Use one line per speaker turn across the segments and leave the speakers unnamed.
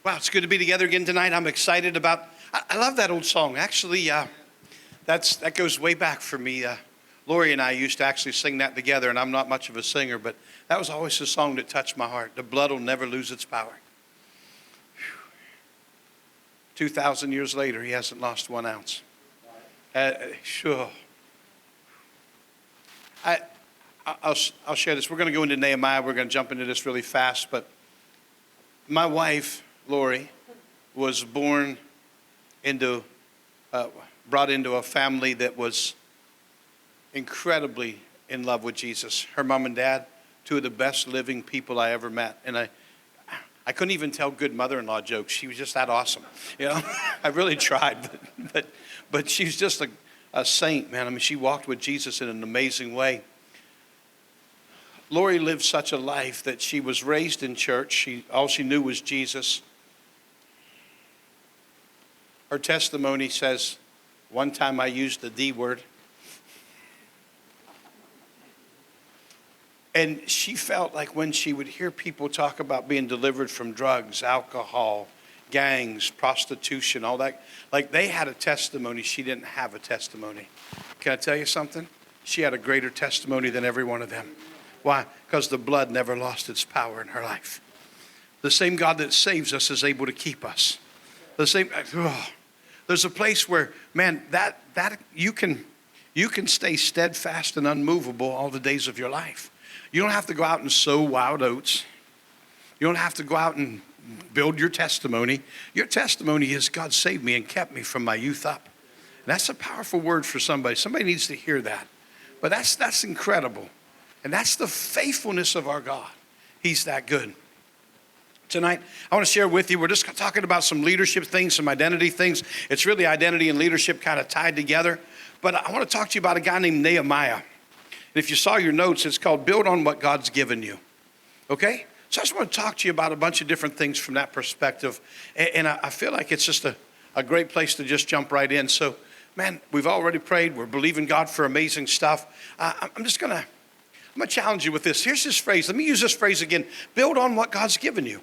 Wow, it's good to be together again tonight. I'm excited about, I love that old song. Actually, that goes way back for me. Lori and I used to actually sing that together, and I'm not much of a singer, but that was always a song that touched my heart. The blood will never lose its power. 2,000 years later, he hasn't lost 1 ounce. Sure. I'll share this. We're going to go into Nehemiah. We're going to jump into this really fast, but my wife, Lori, was brought into a family that was incredibly in love with Jesus. Her mom and dad, two of the best living people I ever met. And I couldn't even tell good mother-in-law jokes. She was just that awesome. You know, I really tried, but she's just a saint, man. I mean, she walked with Jesus in an amazing way. Lori lived such a life that she was raised in church. All she knew was Jesus. Her testimony says, one time I used the D word. And she felt like when she would hear people talk about being delivered from drugs, alcohol, gangs, prostitution, all that, like they had a testimony, she didn't have a testimony. Can I tell you something? She had a greater testimony than every one of them. Why? Because the blood never lost its power in her life. The same God that saves us is able to keep us. There's a place where, man, that you can stay steadfast and unmovable all the days of your life. You don't have to go out and sow wild oats. You don't have to go out and build your testimony. Your testimony is God saved me and kept me from my youth up. And that's a powerful word for somebody. Somebody needs to hear that. But that's incredible. And that's the faithfulness of our God. He's that good. Tonight, I want to share with you, we're just talking about some leadership things, some identity things. It's really identity and leadership kind of tied together. But I want to talk to you about a guy named Nehemiah. And if you saw your notes, it's called Build on What God's Given You. Okay? So I just want to talk to you about a bunch of different things from that perspective. And I feel like it's just a great place to just jump right in. So, man, we've already prayed. We're believing God for amazing stuff. I'm going to challenge you with this. Here's this phrase. Let me use this phrase again. Build on what God's given you.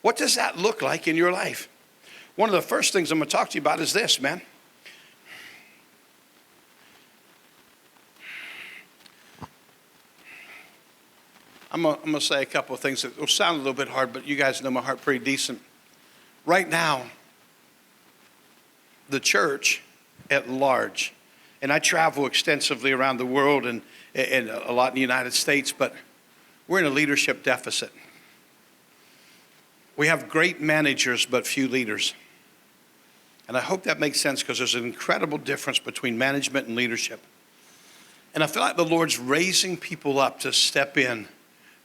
What does that look like in your life? One of the first things I'm going to talk to you about is this, man. I'm going to say a couple of things that will sound a little bit hard, but you guys know my heart pretty decent. Right now, the church at large, and I travel extensively around the world and a lot in the United States, but we're in a leadership deficit. We have great managers, but few leaders. And I hope that makes sense because there's an incredible difference between management and leadership. And I feel like the Lord's raising people up to step in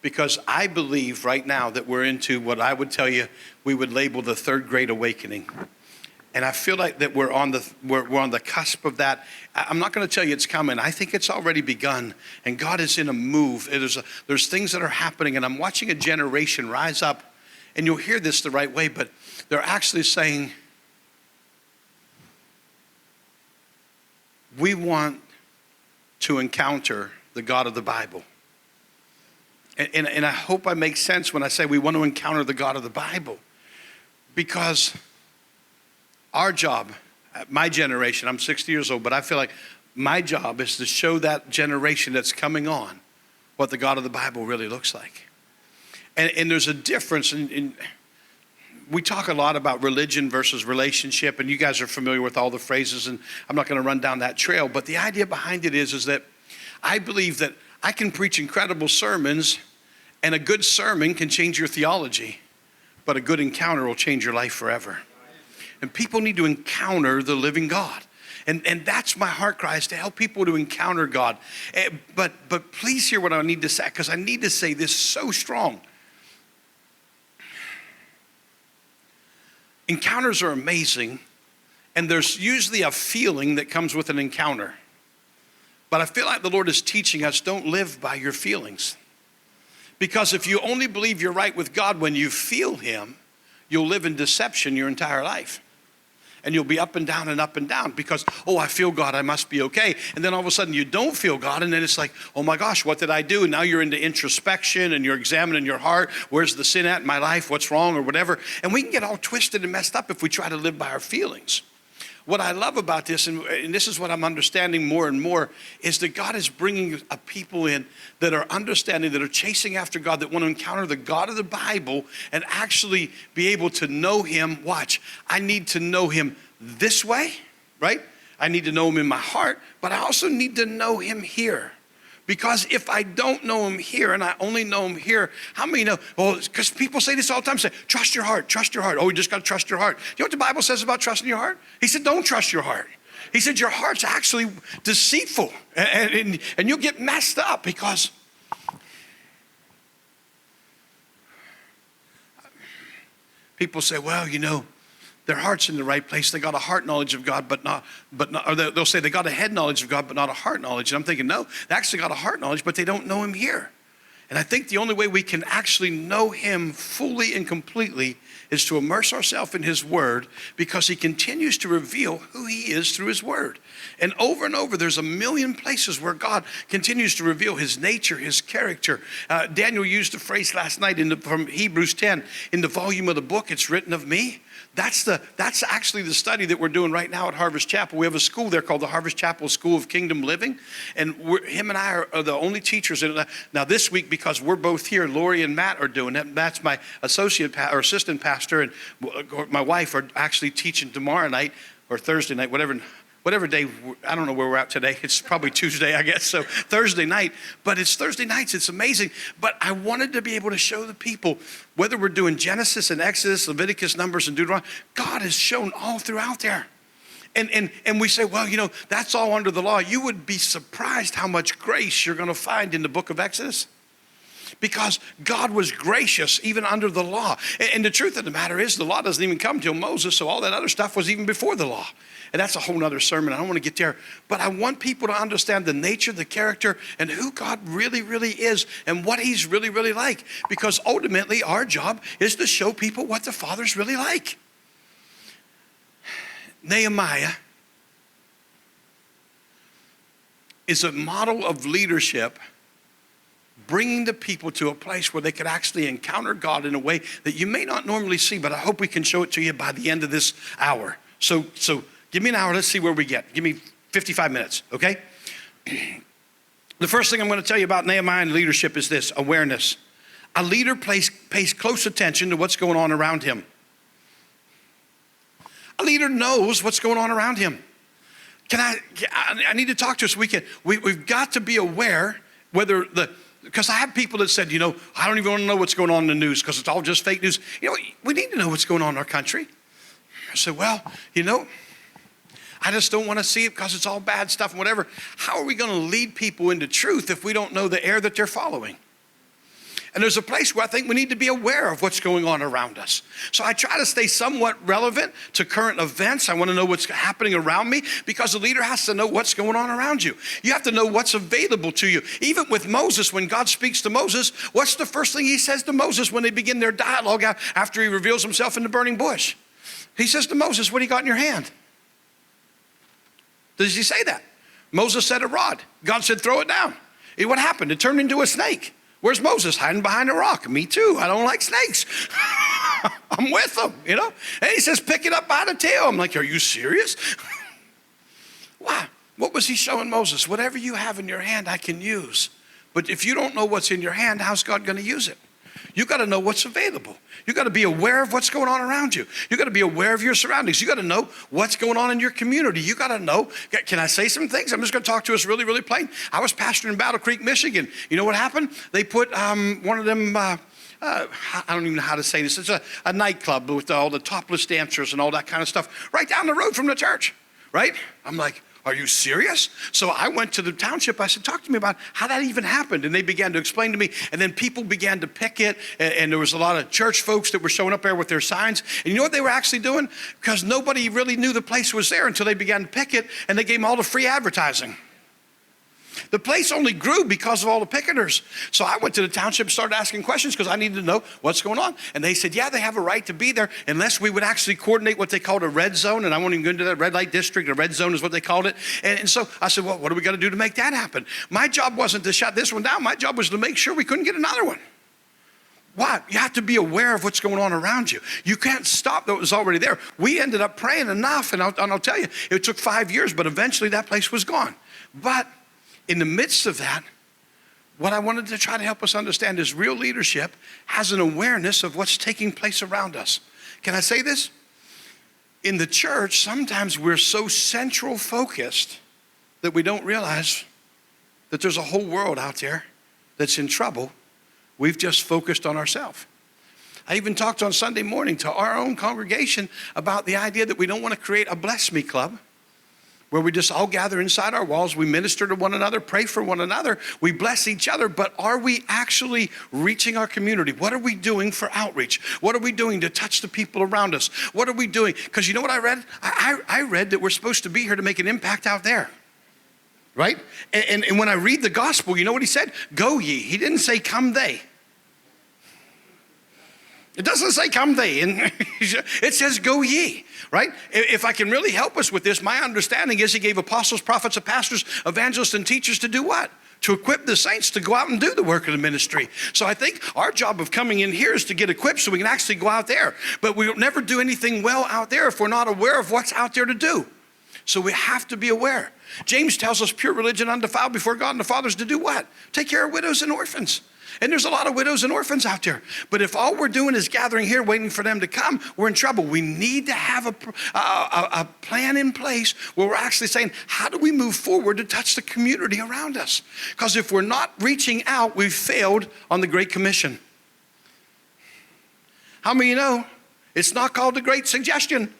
because I believe right now that we're into what I would tell you we would label the third great awakening. And I feel like that we're on the cusp of that. I'm not going to tell you it's coming. I think it's already begun. And God is in a move. There's things that are happening. And I'm watching a generation rise up. And you'll hear this the right way. But they're actually saying, we want to encounter the God of the Bible. And I hope I make sense when I say we want to encounter the God of the Bible. Because our job, my generation, I'm 60 years old, but I feel like my job is to show that generation that's coming on what the God of the Bible really looks like. And there's a difference in we talk a lot about religion versus relationship, and you guys are familiar with all the phrases, and I'm not going to run down that trail. But the idea behind it is that I believe that I can preach incredible sermons, and a good sermon can change your theology, but a good encounter will change your life forever. And people need to encounter the living God. And that's my heart cry, is to help people to encounter God. But please hear what I need to say, because I need to say this so strong. Encounters are amazing, and there's usually a feeling that comes with an encounter. But I feel like the Lord is teaching us, don't live by your feelings. Because if you only believe you're right with God when you feel Him, you'll live in deception your entire life. And you'll be up and down because, oh, I feel God, I must be okay. And then all of a sudden you don't feel God, and then it's like, oh my gosh, what did I do? And now you're into introspection and you're examining your heart. Where's the sin at in my life? What's wrong or whatever? And we can get all twisted and messed up if we try to live by our feelings. What I love about this, and this is what I'm understanding more and more, is that God is bringing a people in that are understanding, that are chasing after God, that want to encounter the God of the Bible and actually be able to know him. Watch, I need to know him this way, right? I need to know him in my heart, but I also need to know him here. Because if I don't know him here and I only know him here, how many know? Well, because people say this all the time, say, trust your heart, trust your heart. Oh, you just got to trust your heart. You know what the Bible says about trusting your heart? He said, don't trust your heart. He said, your heart's actually deceitful and you'll get messed up because people say, well, you know, their heart's in the right place. They got a heart knowledge of God, but not, or they'll say they got a head knowledge of God, but not a heart knowledge. And I'm thinking, no, they actually got a heart knowledge, but they don't know him here. And I think the only way we can actually know him fully and completely is to immerse ourselves in his word, because he continues to reveal who he is through his word. And over, there's a million places where God continues to reveal his nature, his character. Daniel used the phrase last night from Hebrews 10, in the volume of the book, it's written of me. That's actually the study that we're doing right now at Harvest Chapel. We have a school there called the Harvest Chapel School of Kingdom Living. And him and I are the only teachers in it. Now this week, because we're both here, Lori and Matt are doing it. Matt's my assistant pastor, and my wife are actually teaching tomorrow night or Thursday night, whatever day, I don't know where we're at today. It's probably Tuesday, I guess, so Thursday night. But it's Thursday nights, it's amazing. But I wanted to be able to show the people, whether we're doing Genesis and Exodus, Leviticus, Numbers, and Deuteronomy, God is shown all throughout there. And we say, well, you know, that's all under the law. You would be surprised how much grace you're going to find in the book of Exodus. Because God was gracious even under the law. And the truth of the matter is, the law doesn't even come till Moses, so all that other stuff was even before the law. And that's a whole nother sermon. I don't want to get there. But I want people to understand the nature, the character, and who God really, really is, and what he's really, really like. Because ultimately, our job is to show people what the Father's really like. Nehemiah is a model of leadership, bringing the people to a place where they could actually encounter God in a way that you may not normally see, but I hope we can show it to you by the end of this hour. So give me an hour, let's see where we get. Give me 55 minutes, okay? The first thing I'm going to tell you about Nehemiah and leadership is this: awareness. A leader pays close attention to what's going on around him. A leader knows what's going on around him. I need to talk to us. We've got to be aware because I have people that said, you know, I don't even want to know what's going on in the news because it's all just fake news. You know, we need to know what's going on in our country. I said, well, you know, I just don't want to see it because it's all bad stuff and whatever. How are we going to lead people into truth if we don't know the air that they're following? And there's a place where I think we need to be aware of what's going on around us. So I try to stay somewhat relevant to current events. I want to know what's happening around me, because the leader has to know what's going on around you. You have to know what's available to you. Even with Moses, when God speaks to Moses, what's the first thing he says to Moses when they begin their dialogue after he reveals himself in the burning bush? He says to Moses, what do you got in your hand? Does he say that? Moses said a rod. God said, throw it down. What happened? It turned into a snake. Where's Moses? Hiding behind a rock. Me too. I don't like snakes. I'm with them, you know. And he says, pick it up by the tail. I'm like, are you serious? Why? What was he showing Moses? Whatever you have in your hand, I can use. But if you don't know what's in your hand, how's God going to use it? You got to know what's available. You got to be aware of what's going on around you. You got to be aware of your surroundings. You got to know what's going on in your community. You got to know. Can I say some things? I'm just going to talk to us really, really plain. I was pastoring in Battle Creek, Michigan. You know what happened? They put one of them, I don't even know how to say this. It's a nightclub with all the topless dancers and all that kind of stuff right down the road from the church, right? I'm like, are you serious? So I went to the township. I said, talk to me about how that even happened. And they began to explain to me. And then people began to picket. And there was a lot of church folks that were showing up there with their signs. And you know what they were actually doing? Because nobody really knew the place was there until they began to picket. And they gave them all the free advertising. The place only grew because of all the picketers. So I went to the township and started asking questions because I needed to know what's going on. And they said, yeah, they have a right to be there unless we would actually coordinate what they called a red zone. And I won't even go into that, red light district. A red zone is what they called it. And so I said, well, what do we got to do to make that happen? My job wasn't to shut this one down. My job was to make sure we couldn't get another one. Why? You have to be aware of what's going on around you. You can't stop what was already there. We ended up praying enough, and I'll tell you, it took 5 years, but eventually that place was gone. But in the midst of that, what I wanted to try to help us understand is real leadership has an awareness of what's taking place around us. Can I say this? In the church, sometimes we're so central focused that we don't realize that there's a whole world out there that's in trouble. We've just focused on ourselves. I even talked on Sunday morning to our own congregation about the idea that we don't want to create a bless me club where we just all gather inside our walls, we minister to one another, pray for one another, we bless each other, but are we actually reaching our community? What are we doing for outreach? What are we doing to touch the people around us? What are we doing? Because you know what I read? I read that we're supposed to be here to make an impact out there. Right? And when I read the gospel, you know what he said? Go ye. He didn't say come they. It doesn't say come they, and it says go ye, right? If I can really help us with this, my understanding is he gave apostles, prophets, and pastors, evangelists, and teachers to do what? To equip the saints to go out and do the work of the ministry. So I think our job of coming in here is to get equipped so we can actually go out there. But we'll never do anything well out there if we're not aware of what's out there to do. So we have to be aware. James tells us pure religion undefiled before God and the Father is to do what? Take care of widows and orphans. And there's a lot of widows and orphans out there. But if all we're doing is gathering here waiting for them to come, we're in trouble. We need to have a plan in place where we're actually saying, how do we move forward to touch the community around us? Because if we're not reaching out, we've failed on the Great Commission. How many of you know it's not called the Great Suggestion?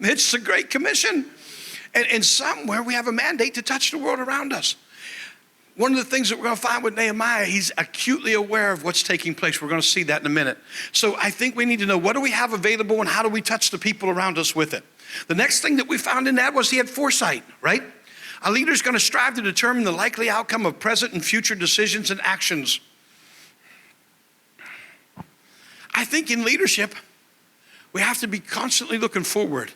It's the Great Commission. And somewhere we have a mandate to touch the world around us. One of the things that we're going to find with Nehemiah, he's acutely aware of what's taking place. We're going to see that in a minute. So I think we need to know, what do we have available and how do we touch the people around us with it? The next thing that we found in that was he had foresight, right? A leader's going to strive to determine the likely outcome of present and future decisions and actions. I think in leadership, we have to be constantly looking forward.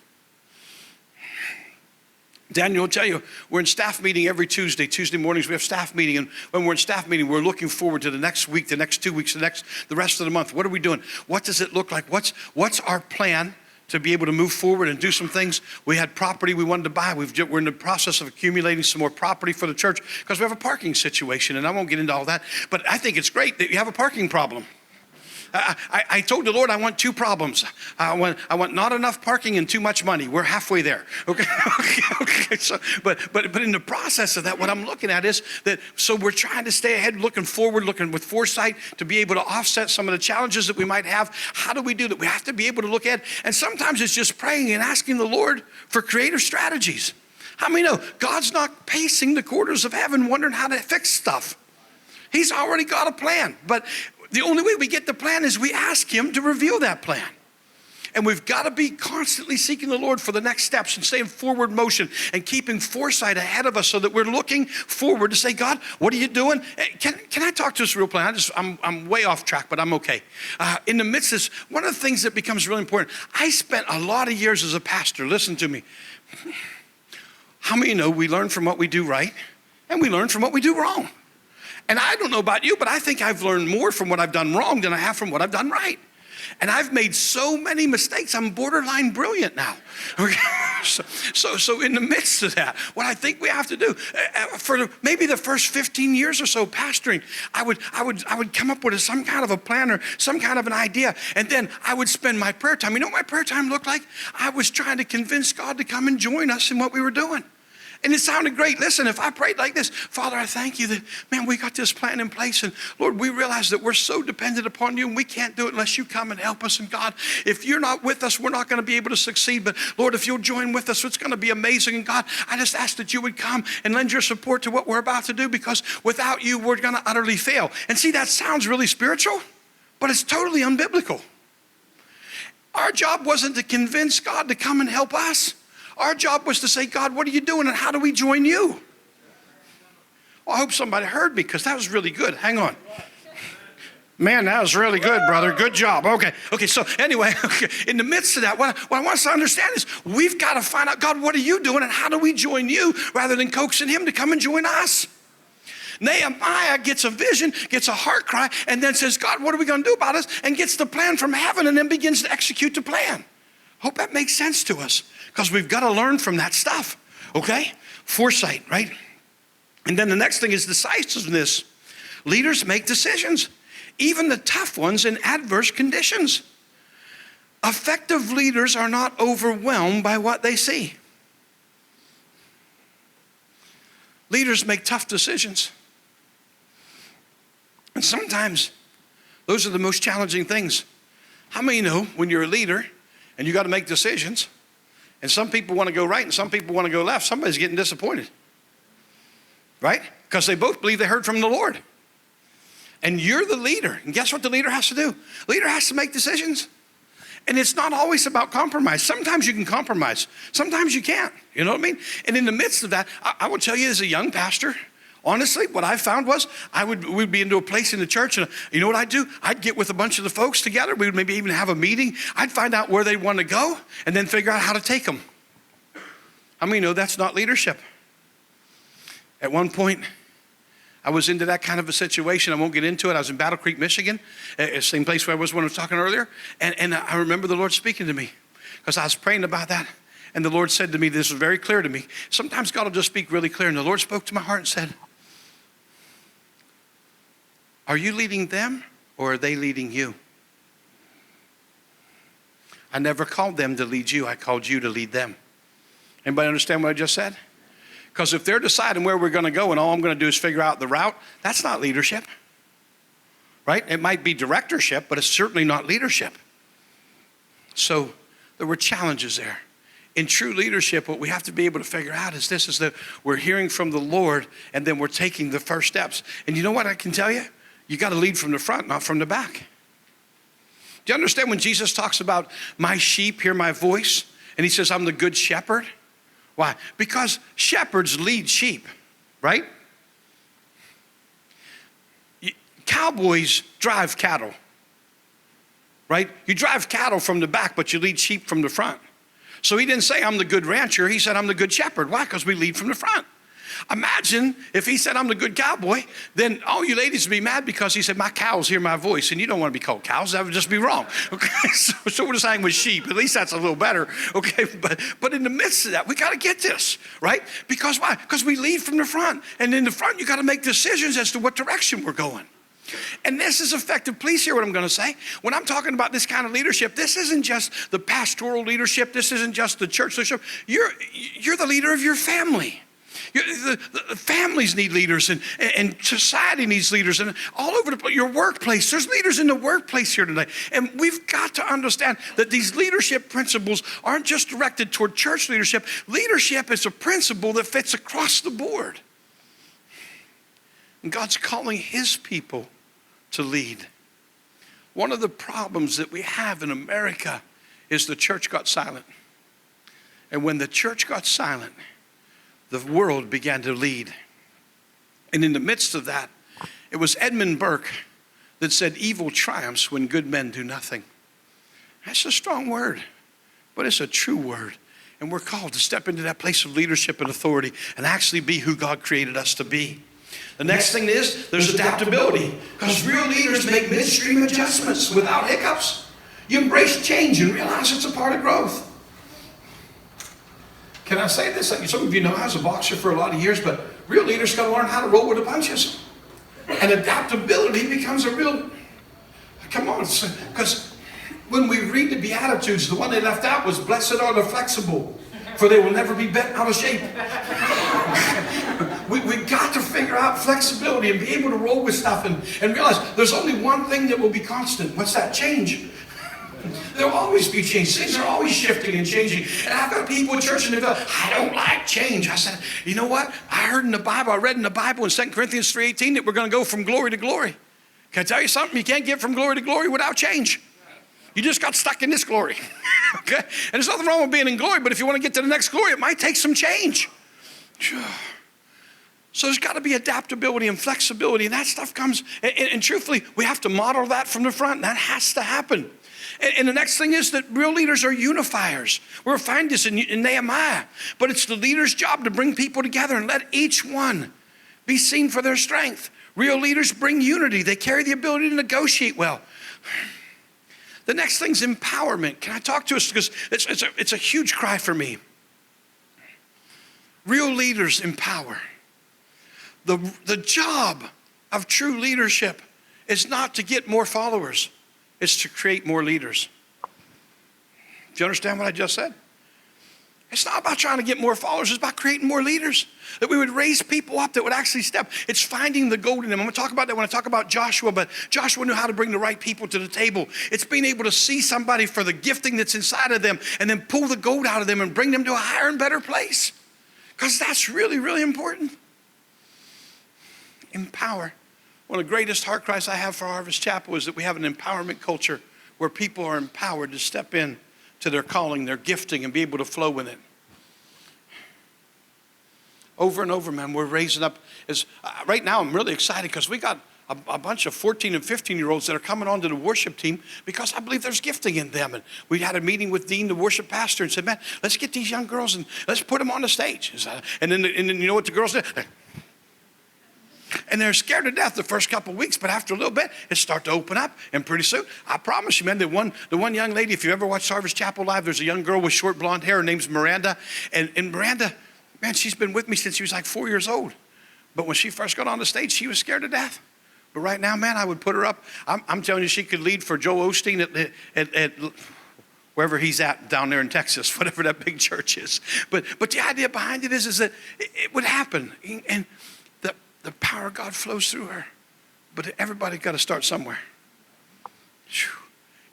Daniel will tell you, we're in staff meeting every Tuesday. Tuesday mornings we have staff meeting, and when we're in staff meeting, we're looking forward to the next week, the next 2 weeks, the rest of the month. What are we doing? What does it look like? What's our plan to be able to move forward and do some things? We had property we wanted to buy. We're in the process of accumulating some more property for the church because we have a parking situation, and I won't get into all that, but I think it's great that you have a parking problem. I told the Lord I want two problems. I want not enough parking and too much money. We're halfway there. Okay. So, but in the process of that, what I'm looking at is that, so we're trying to stay ahead, looking forward, looking with foresight to be able to offset some of the challenges that we might have. How do we do that? We have to be able to look at, and sometimes it's just praying and asking the Lord for creative strategies. How many know God's not pacing the corners of heaven wondering how to fix stuff? He's already got a plan, but the only way we get the plan is we ask him to reveal that plan. And we've got to be constantly seeking the Lord for the next steps and staying forward motion and keeping foresight ahead of us so that we're looking forward to say, God, what are you doing? Can I talk to this real plain? I'm way off track, but I'm okay. In the midst of this, one of the things that becomes really important, I spent a lot of years as a pastor. Listen to me. How many know we learn from what we do right and we learn from what we do wrong? And I don't know about you, but I think I've learned more from what I've done wrong than I have from what I've done right. And I've made so many mistakes, I'm borderline brilliant now. Okay? So in the midst of that, what I think we have to do, for maybe the first 15 years or so pastoring, I would come up with some kind of a plan or some kind of an idea, and then I would spend my prayer time. You know what my prayer time looked like? I was trying to convince God to come and join us in what we were doing. And it sounded great. Listen, if I prayed like this, Father, I thank you that, man, we got this plan in place. And Lord, we realize that we're so dependent upon you and we can't do it unless you come and help us. And God, if you're not with us, we're not going to be able to succeed. But Lord, if you'll join with us, it's going to be amazing. And God, I just ask that you would come and lend your support to what we're about to do, because without you, we're going to utterly fail. And see, that sounds really spiritual, but it's totally unbiblical. Our job wasn't to convince God to come and help us. Our job was to say, God, what are you doing and how do we join you? Well, I hope somebody heard me because that was really good. Hang on. Man, that was really good, brother. Good job. Okay, so anyway, in the midst of that, what I want us to understand is we've got to find out, God, what are you doing and how do we join you rather than coaxing him to come and join us? Nehemiah gets a vision, gets a heart cry, and then says, God, what are we going to do about this? And gets the plan from heaven and then begins to execute the plan. Hope that makes sense to us because we've got to learn from that stuff, okay? Foresight, right? And then the next thing is decisiveness. Leaders make decisions, even the tough ones in adverse conditions. Effective leaders are not overwhelmed by what they see. Leaders make tough decisions. And sometimes those are the most challenging things. How many know when you're a leader and you got to make decisions and some people want to go right and some people want to go left, somebody's getting disappointed, right? Because they both believe they heard from the Lord. And you're the leader. And guess what the leader has to do? The leader has to make decisions. And it's not always about compromise. Sometimes you can compromise. Sometimes you can't. You know what I mean? And in the midst of that, I will tell you as a young pastor, honestly, what I found was we'd be into a place in the church and you know what I'd do? I'd get with a bunch of the folks together. We would maybe even have a meeting. I'd find out where they want to go and then figure out how to take them. How many know that's not leadership? At one point, I was into that kind of a situation. I won't get into it. I was in Battle Creek, Michigan, same place where I was when I was talking earlier. And I remember the Lord speaking to me because I was praying about that. And the Lord said to me, this was very clear to me. Sometimes God will just speak really clear. And the Lord spoke to my heart and said, are you leading them or are they leading you? I never called them to lead you. I called you to lead them. Anybody understand what I just said? Because if they're deciding where we're going to go and all I'm going to do is figure out the route, that's not leadership, right? It might be directorship, but it's certainly not leadership. So there were challenges there. In true leadership, what we have to be able to figure out is this, is that we're hearing from the Lord and then we're taking the first steps. And you know what I can tell you? You got to lead from the front, not from the back. Do you understand when Jesus talks about my sheep hear my voice and he says, I'm the good shepherd? Why? Because shepherds lead sheep, right? Cowboys drive cattle, right? You drive cattle from the back, but you lead sheep from the front. So he didn't say, I'm the good rancher. He said, I'm the good shepherd. Why? Because we lead from the front. Imagine if he said, I'm the good cowboy, then all you ladies would be mad because he said, my cows hear my voice. And you don't want to be called cows. That would just be wrong. Okay, so we're just saying with sheep. At least that's a little better. Okay, but in the midst of that, we got to get this, right? Because why? Because we lead from the front. And in the front, you got to make decisions as to what direction we're going. And this is effective. Please hear what I'm going to say. When I'm talking about this kind of leadership, this isn't just the pastoral leadership. This isn't just the church leadership. You're the leader of your family. The families need leaders and society needs leaders and all over your workplace. There's leaders in the workplace here today. And we've got to understand that these leadership principles aren't just directed toward church leadership. Leadership is a principle that fits across the board. And God's calling his people to lead. One of the problems that we have in America is the church got silent. And when the church got silent, the world began to lead. And in the midst of that, it was Edmund Burke that said, evil triumphs when good men do nothing. That's a strong word, but it's a true word. And we're called to step into that place of leadership and authority and actually be who God created us to be. The next thing is, there's adaptability. Because real leaders make midstream adjustments without hiccups. You embrace change and realize it's a part of growth. Can I say this? Some of you know I was a boxer for a lot of years, but real leaders got to learn how to roll with the punches. And adaptability becomes a real, come on, because when we read the Beatitudes, the one they left out was, blessed are the flexible, for they will never be bent out of shape. We've got to figure out flexibility and be able to roll with stuff and realize there's only one thing that will be constant. What's that? Change. There'll always be change. Things are always shifting and changing. And I've got people in church and they go, I don't like change. I said, you know what? I read in the Bible in 2 Corinthians 3:18 that we're going to go from glory to glory. Can I tell you something? You can't get from glory to glory without change. You just got stuck in this glory. Okay? And there's nothing wrong with being in glory, but if you want to get to the next glory, it might take some change. So there's got to be adaptability and flexibility, and that stuff comes, and truthfully, we have to model that from the front. That has to happen. And the next thing is that real leaders are unifiers. We'll find this in Nehemiah, but it's the leader's job to bring people together and let each one be seen for their strength. Real leaders bring unity. They carry the ability to negotiate well. The next thing's empowerment. Can I talk to us? Because it's a huge cry for me. Real leaders empower. The job of true leadership is not to get more followers. It's to create more leaders. Do you understand what I just said? It's not about trying to get more followers. It's about creating more leaders. That we would raise people up that would actually step. It's finding the gold in them. I'm going to talk about that when I talk about Joshua, but Joshua knew how to bring the right people to the table. It's being able to see somebody for the gifting that's inside of them and then pull the gold out of them and bring them to a higher and better place. Because that's really, really important. Empower. One of the greatest heart cries I have for Harvest Chapel is that we have an empowerment culture where people are empowered to step in to their calling, their gifting, and be able to flow with it. Over and over, man, we're raising up. Right now, I'm really excited because we got a bunch of 14 and 15-year-olds that are coming onto the worship team because I believe there's gifting in them. And we had a meeting with Dean, the worship pastor, and said, man, let's get these young girls and let's put them on the stage. And then you know what the girls did? And they're scared to death the first couple of weeks, but after a little bit, it starts to open up. And pretty soon, I promise you, man, the one young lady, if you ever watched Harvest Chapel Live, there's a young girl with short blonde hair. Her name's Miranda. And Miranda, man, she's been with me since she was like 4 years old. But when she first got on the stage, she was scared to death. But right now, man, I would put her up. I'm telling you, she could lead for Joel Osteen at wherever he's at down there in Texas, whatever that big church is. But the idea behind it is that it would happen. And the power of God flows through her. But everybody got to start somewhere.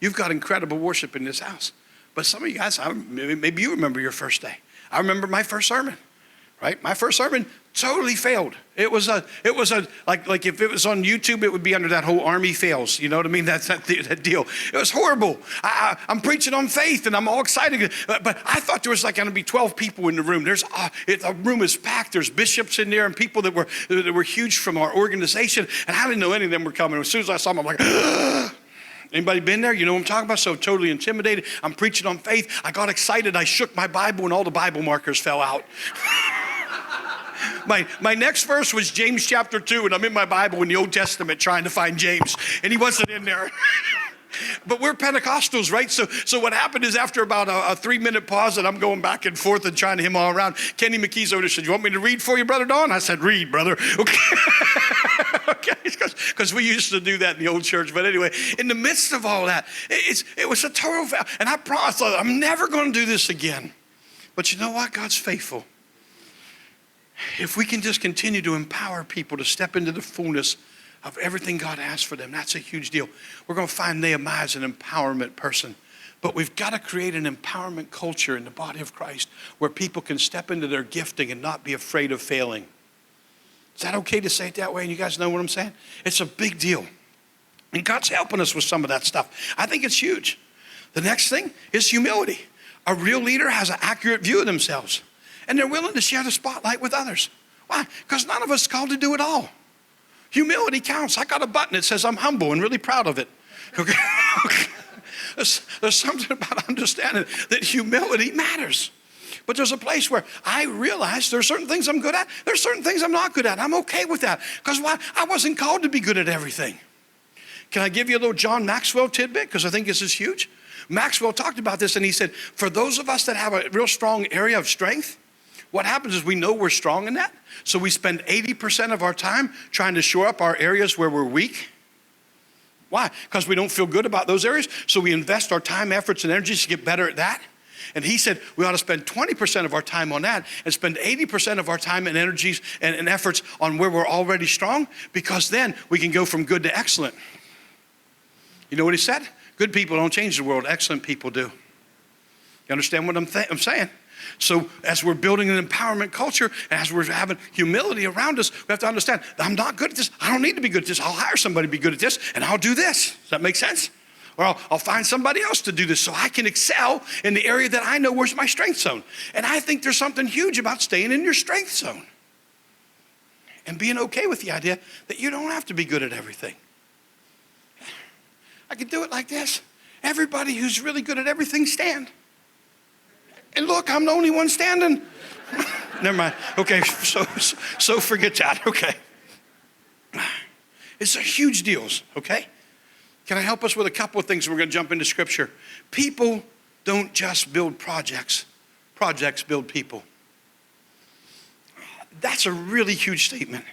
You've got incredible worship in this house. But some of you guys, maybe you remember your first day. I remember my first sermon, right? My first sermon totally failed. It was like if it was on YouTube, it would be under that whole Army fails. You know what I mean? That's that deal. It was horrible. I'm preaching on faith and I'm all excited. But I thought there was like going to be 12 people in the room. The room is packed. There's bishops in there and people that were huge from our organization. And I didn't know any of them were coming. As soon as I saw them, I'm like, ugh. Anybody been there? You know what I'm talking about? So totally intimidated. I'm preaching on faith. I got excited. I shook my Bible and all the Bible markers fell out. My next verse was James chapter 2, and I'm in my Bible in the Old Testament trying to find James, and he wasn't in there. But we're Pentecostals, right? So what happened is after about a 3-minute pause, and I'm going back and forth and trying to him all around, Kenny McKee's over there said, you want me to read for you, Brother Don? I said, read, brother. Okay. Okay, because we used to do that in the old church. But anyway, in the midst of all that, it was a total fail. And I promised, I'm never going to do this again. But you know what? God's faithful. If we can just continue to empower people to step into the fullness of everything God has for them, that's a huge deal. We're going to find Nehemiah as an empowerment person. But we've got to create an empowerment culture in the body of Christ where people can step into their gifting and not be afraid of failing. Is that okay to say it that way? And you guys know what I'm saying? It's a big deal. And God's helping us with some of that stuff. I think it's huge. The next thing is humility. A real leader has an accurate view of themselves. And they're willing to share the spotlight with others. Why? Because none of us is called to do it all. Humility counts. I got a button that says I'm humble and really proud of it. Okay? There's something about understanding that humility matters. But there's a place where I realize there's certain things I'm good at. There's certain things I'm not good at. I'm okay with that. Because why? I wasn't called to be good at everything. Can I give you a little John Maxwell tidbit? Because I think this is huge. Maxwell talked about this and he said, for those of us that have a real strong area of strength, what happens is we know we're strong in that. So we spend 80% of our time trying to shore up our areas where we're weak. Why? Because we don't feel good about those areas. So we invest our time, efforts, and energies to get better at that. And he said we ought to spend 20% of our time on that and spend 80% of our time and energies and efforts on where we're already strong, because then we can go from good to excellent. You know what he said? Good people don't change the world. Excellent people do. You understand what I'm saying? So as we're building an empowerment culture, and as we're having humility around us, we have to understand, I'm not good at this. I don't need to be good at this. I'll hire somebody to be good at this, and I'll do this. Does that make sense? Or I'll find somebody else to do this so I can excel in the area that I know where's my strength zone. And I think there's something huge about staying in your strength zone. and being okay with the idea that you don't have to be good at everything. I could do it like this. Everybody who's really good at everything, stand. And look, I'm the only one standing. Never mind. Okay, so forget that. Okay. It's a huge deal, okay? Can I help us with a couple of things? We're going to jump into Scripture. People don't just build projects. Projects build people. That's a really huge statement.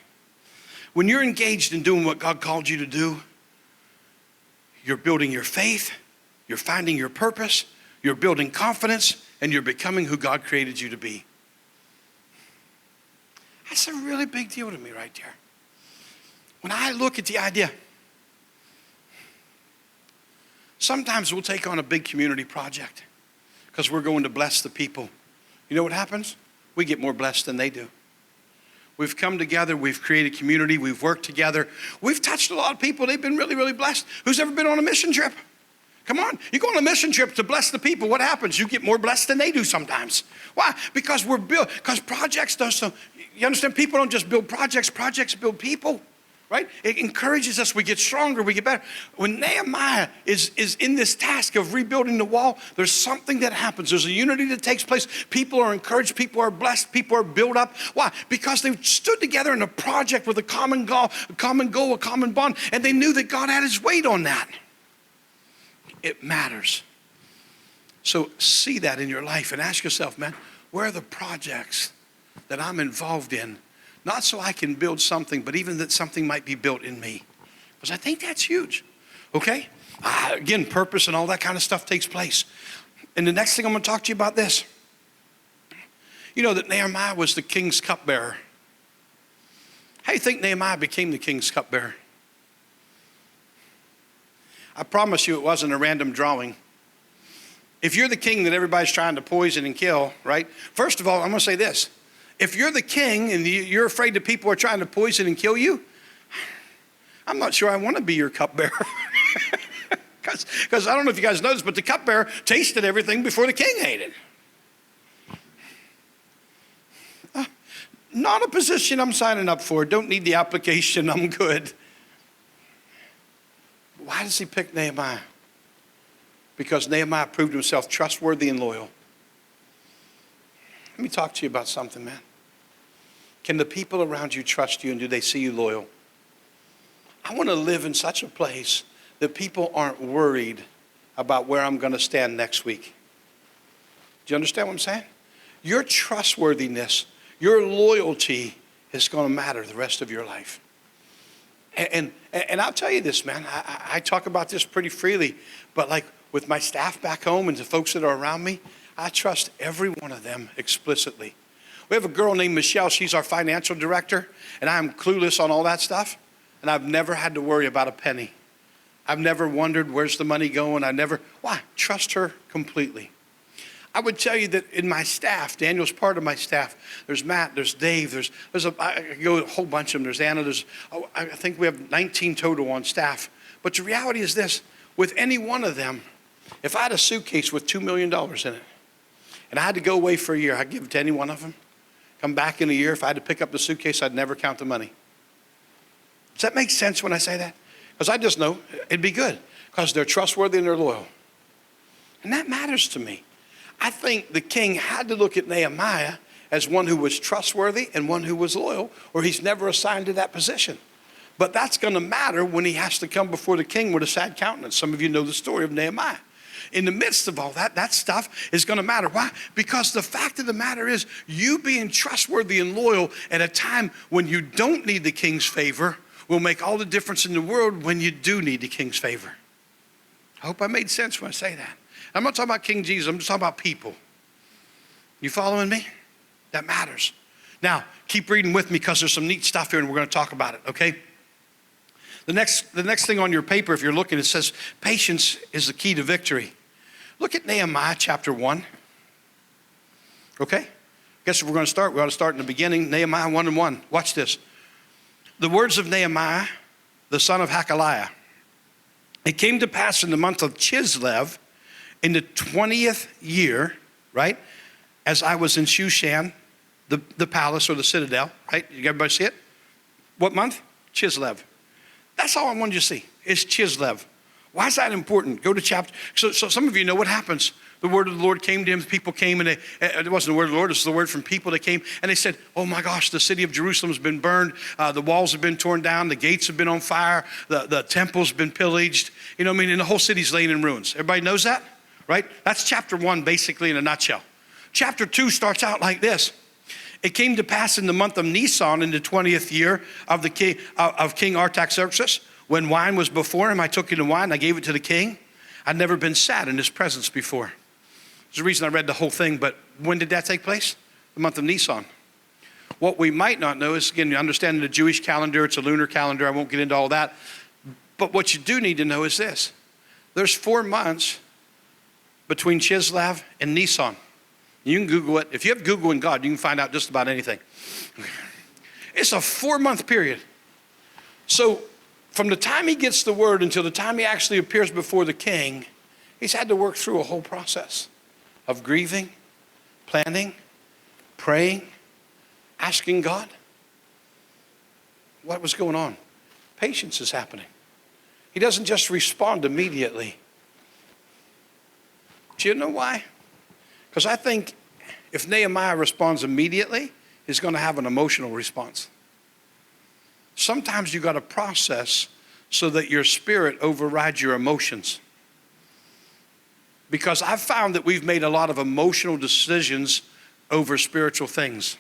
When you're engaged in doing what God called you to do, you're building your faith, you're finding your purpose, you're building confidence, and you're becoming who God created you to be. That's a really big deal to me right there. When I look at the idea, sometimes we'll take on a big community project because we're going to bless the people. You know what happens? We get more blessed than they do. We've come together, we've created community, we've worked together. We've touched a lot of people, they've been really, really blessed. Who's ever been on a mission trip? Come on, you go on a mission trip to bless the people. What happens? You get more blessed than they do sometimes. Why? Because because projects don't, so you understand, people don't just build projects, projects build people. Right? It encourages us. We get stronger. We get better. When Nehemiah is in this task of rebuilding the wall, there's something that happens. There's a unity that takes place. People are encouraged. People are blessed. People are built up. Why? Because they stood together in a project with a common goal, a common bond, and they knew that God had his weight on that. It matters. So see that in your life and ask yourself, man, where are the projects that I'm involved in? Not so I can build something, but even that something might be built in me. Because I think that's huge, okay? Again, purpose and all that kind of stuff takes place. And the next thing I'm going to talk to you about this. You know that Nehemiah was the king's cupbearer. How do you think Nehemiah became the king's cupbearer? I promise you it wasn't a random drawing. If you're the king that everybody's trying to poison and kill, right? First of all, I'm going to say this. If you're the king and you're afraid that people are trying to poison and kill you, I'm not sure I want to be your cupbearer. Because I don't know if you guys noticed, but the cupbearer tasted everything before the king ate it. Not a position I'm signing up for. Don't need the application. I'm good. Why does he pick Nehemiah? Because Nehemiah proved himself trustworthy and loyal. Let me talk to you about something, man. Can the people around you trust you, and do they see you loyal? I want to live in such a place that people aren't worried about where I'm going to stand next week. Do you understand what I'm saying? Your trustworthiness, your loyalty is going to matter the rest of your life. And I'll tell you this, man. I talk about this pretty freely, but like with my staff back home and the folks that are around me, I trust every one of them explicitly. We have a girl named Michelle. She's our financial director, and I'm clueless on all that stuff, and I've never had to worry about a penny. I've never wondered where's the money going. Why? Trust her completely. I would tell you that in my staff, Daniel's part of my staff, there's Matt, there's Dave, I could go a whole bunch of them. There's Anna, I think we have 19 total on staff. But the reality is this, with any one of them, if I had a suitcase with $2 million in it, and I had to go away for a year, I'd give it to any one of them. Come back in a year, if I had to pick up the suitcase, I'd never count the money. Does that make sense when I say that? Because I just know it'd be good, because they're trustworthy and they're loyal. And that matters to me. I think the king had to look at Nehemiah as one who was trustworthy and one who was loyal, or he's never assigned to that position. But that's going to matter when he has to come before the king with a sad countenance. Some of you know the story of Nehemiah. In the midst of all that, that stuff is going to matter. Why? Because the fact of the matter is, you being trustworthy and loyal at a time when you don't need the king's favor will make all the difference in the world when you do need the king's favor. I hope I made sense when I say that. I'm not talking about King Jesus. I'm just talking about people. You following me? That matters. Now, keep reading with me because there's some neat stuff here and we're going to talk about it, okay? The next thing on your paper, if you're looking, it says patience is the key to victory. Look at Nehemiah chapter 1. Okay? I guess if we're going to start, we ought to start in the beginning. Nehemiah 1:1. Watch this. The words of Nehemiah, the son of Hakaliah. It came to pass in the month of Chislev, in the 20th year, right, as I was in Shushan, the palace or the citadel, right? You everybody see it? What month? Chislev. That's all I wanted you to see, is Chislev. Why is that important? Go to chapter. So some of you know what happens. The word of the Lord came to him. People came, and it wasn't the word of the Lord. It was the word from people that came. And they said, oh, my gosh, the city of Jerusalem has been burned. The walls have been torn down. The gates have been on fire. The temple's been pillaged. You know what I mean? And the whole city's laying in ruins. Everybody knows that, right? That's chapter 1, basically, in a nutshell. Chapter 2 starts out like this. It came to pass in the month of Nisan, in the 20th year of King Artaxerxes, when wine was before him, I took in the wine, I gave it to the king. I'd never been sad in his presence before. There's a reason I read the whole thing, but when did that take place? The month of Nisan. What we might not know is, again, you understand the Jewish calendar, it's a lunar calendar, I won't get into all that. But what you do need to know is this. There's 4 months between Chislev and Nisan. You can Google it. If you have Google and God, you can find out just about anything. It's a 4-month period. So from the time he gets the word until the time he actually appears before the king, he's had to work through a whole process of grieving, planning, praying, asking God. What was going on? Patience is happening. He doesn't just respond immediately. Do you know why? Because I think if Nehemiah responds immediately, he's going to have an emotional response. Sometimes you got to process so that your spirit overrides your emotions. Because I've found that we've made a lot of emotional decisions over spiritual things.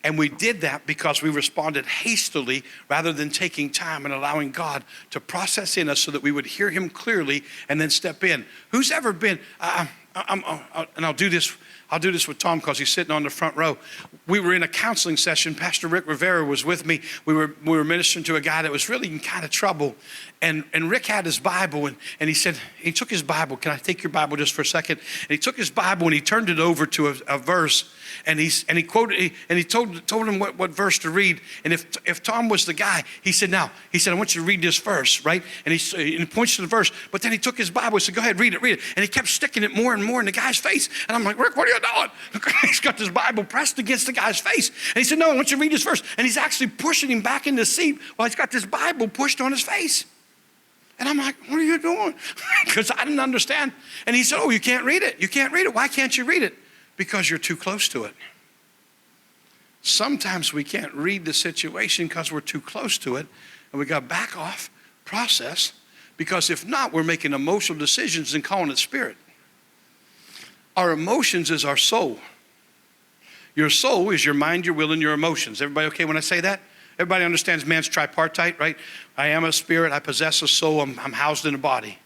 And we did that because we responded hastily rather than taking time and allowing God to process in us so that we would hear him clearly and then step in. Who's ever been, and I'll do this with Tom because he's sitting on the front row. We were in a counseling session. Pastor Rick Rivera was with me. We were ministering to a guy that was really in kind of trouble. And Rick had his Bible, and he said, he took his Bible. Can I take your Bible just for a second? And he took his Bible and he turned it over to a verse. And he quoted, and he told him what verse to read. And if Tom was the guy, he said, I want you to read this verse, right? And he points to the verse. But then he took his Bible and said, go ahead, read it. And he kept sticking it more and more in the guy's face. And I'm like, Rick, what are you doing? He's got this Bible pressed against the guy's face. And he said, no, I want you to read this verse. And he's actually pushing him back in the seat while he's got this Bible pushed on his face. And I'm like, what are you doing? Because I didn't understand. And he said, oh, you can't read it. You can't read it. Why can't you read it? Because you're too close to it. Sometimes we can't read the situation because we're too close to it. And we got to back off, process. Because if not, we're making emotional decisions and calling it spirit. Our emotions is our soul. Your soul is your mind, your will, and your emotions. Everybody okay when I say that? Everybody understands man's tripartite, right? I am a spirit, I possess a soul, I'm housed in a body.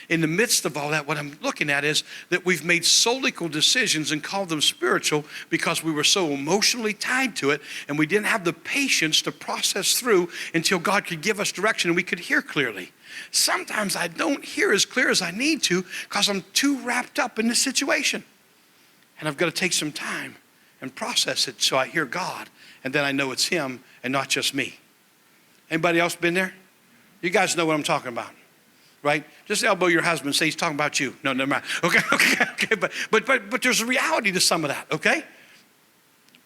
In the midst of all that, what I'm looking at is that we've made soulical decisions and called them spiritual because we were so emotionally tied to it and we didn't have the patience to process through until God could give us direction and we could hear clearly. Sometimes I don't hear as clear as I need to because I'm too wrapped up in the situation. And I've got to take some time and process it so I hear God and then I know it's him and not just me. Anybody else been there? You guys know what I'm talking about, right? Just elbow your husband and say he's talking about you. No, never mind. Okay. But there's a reality to some of that, okay?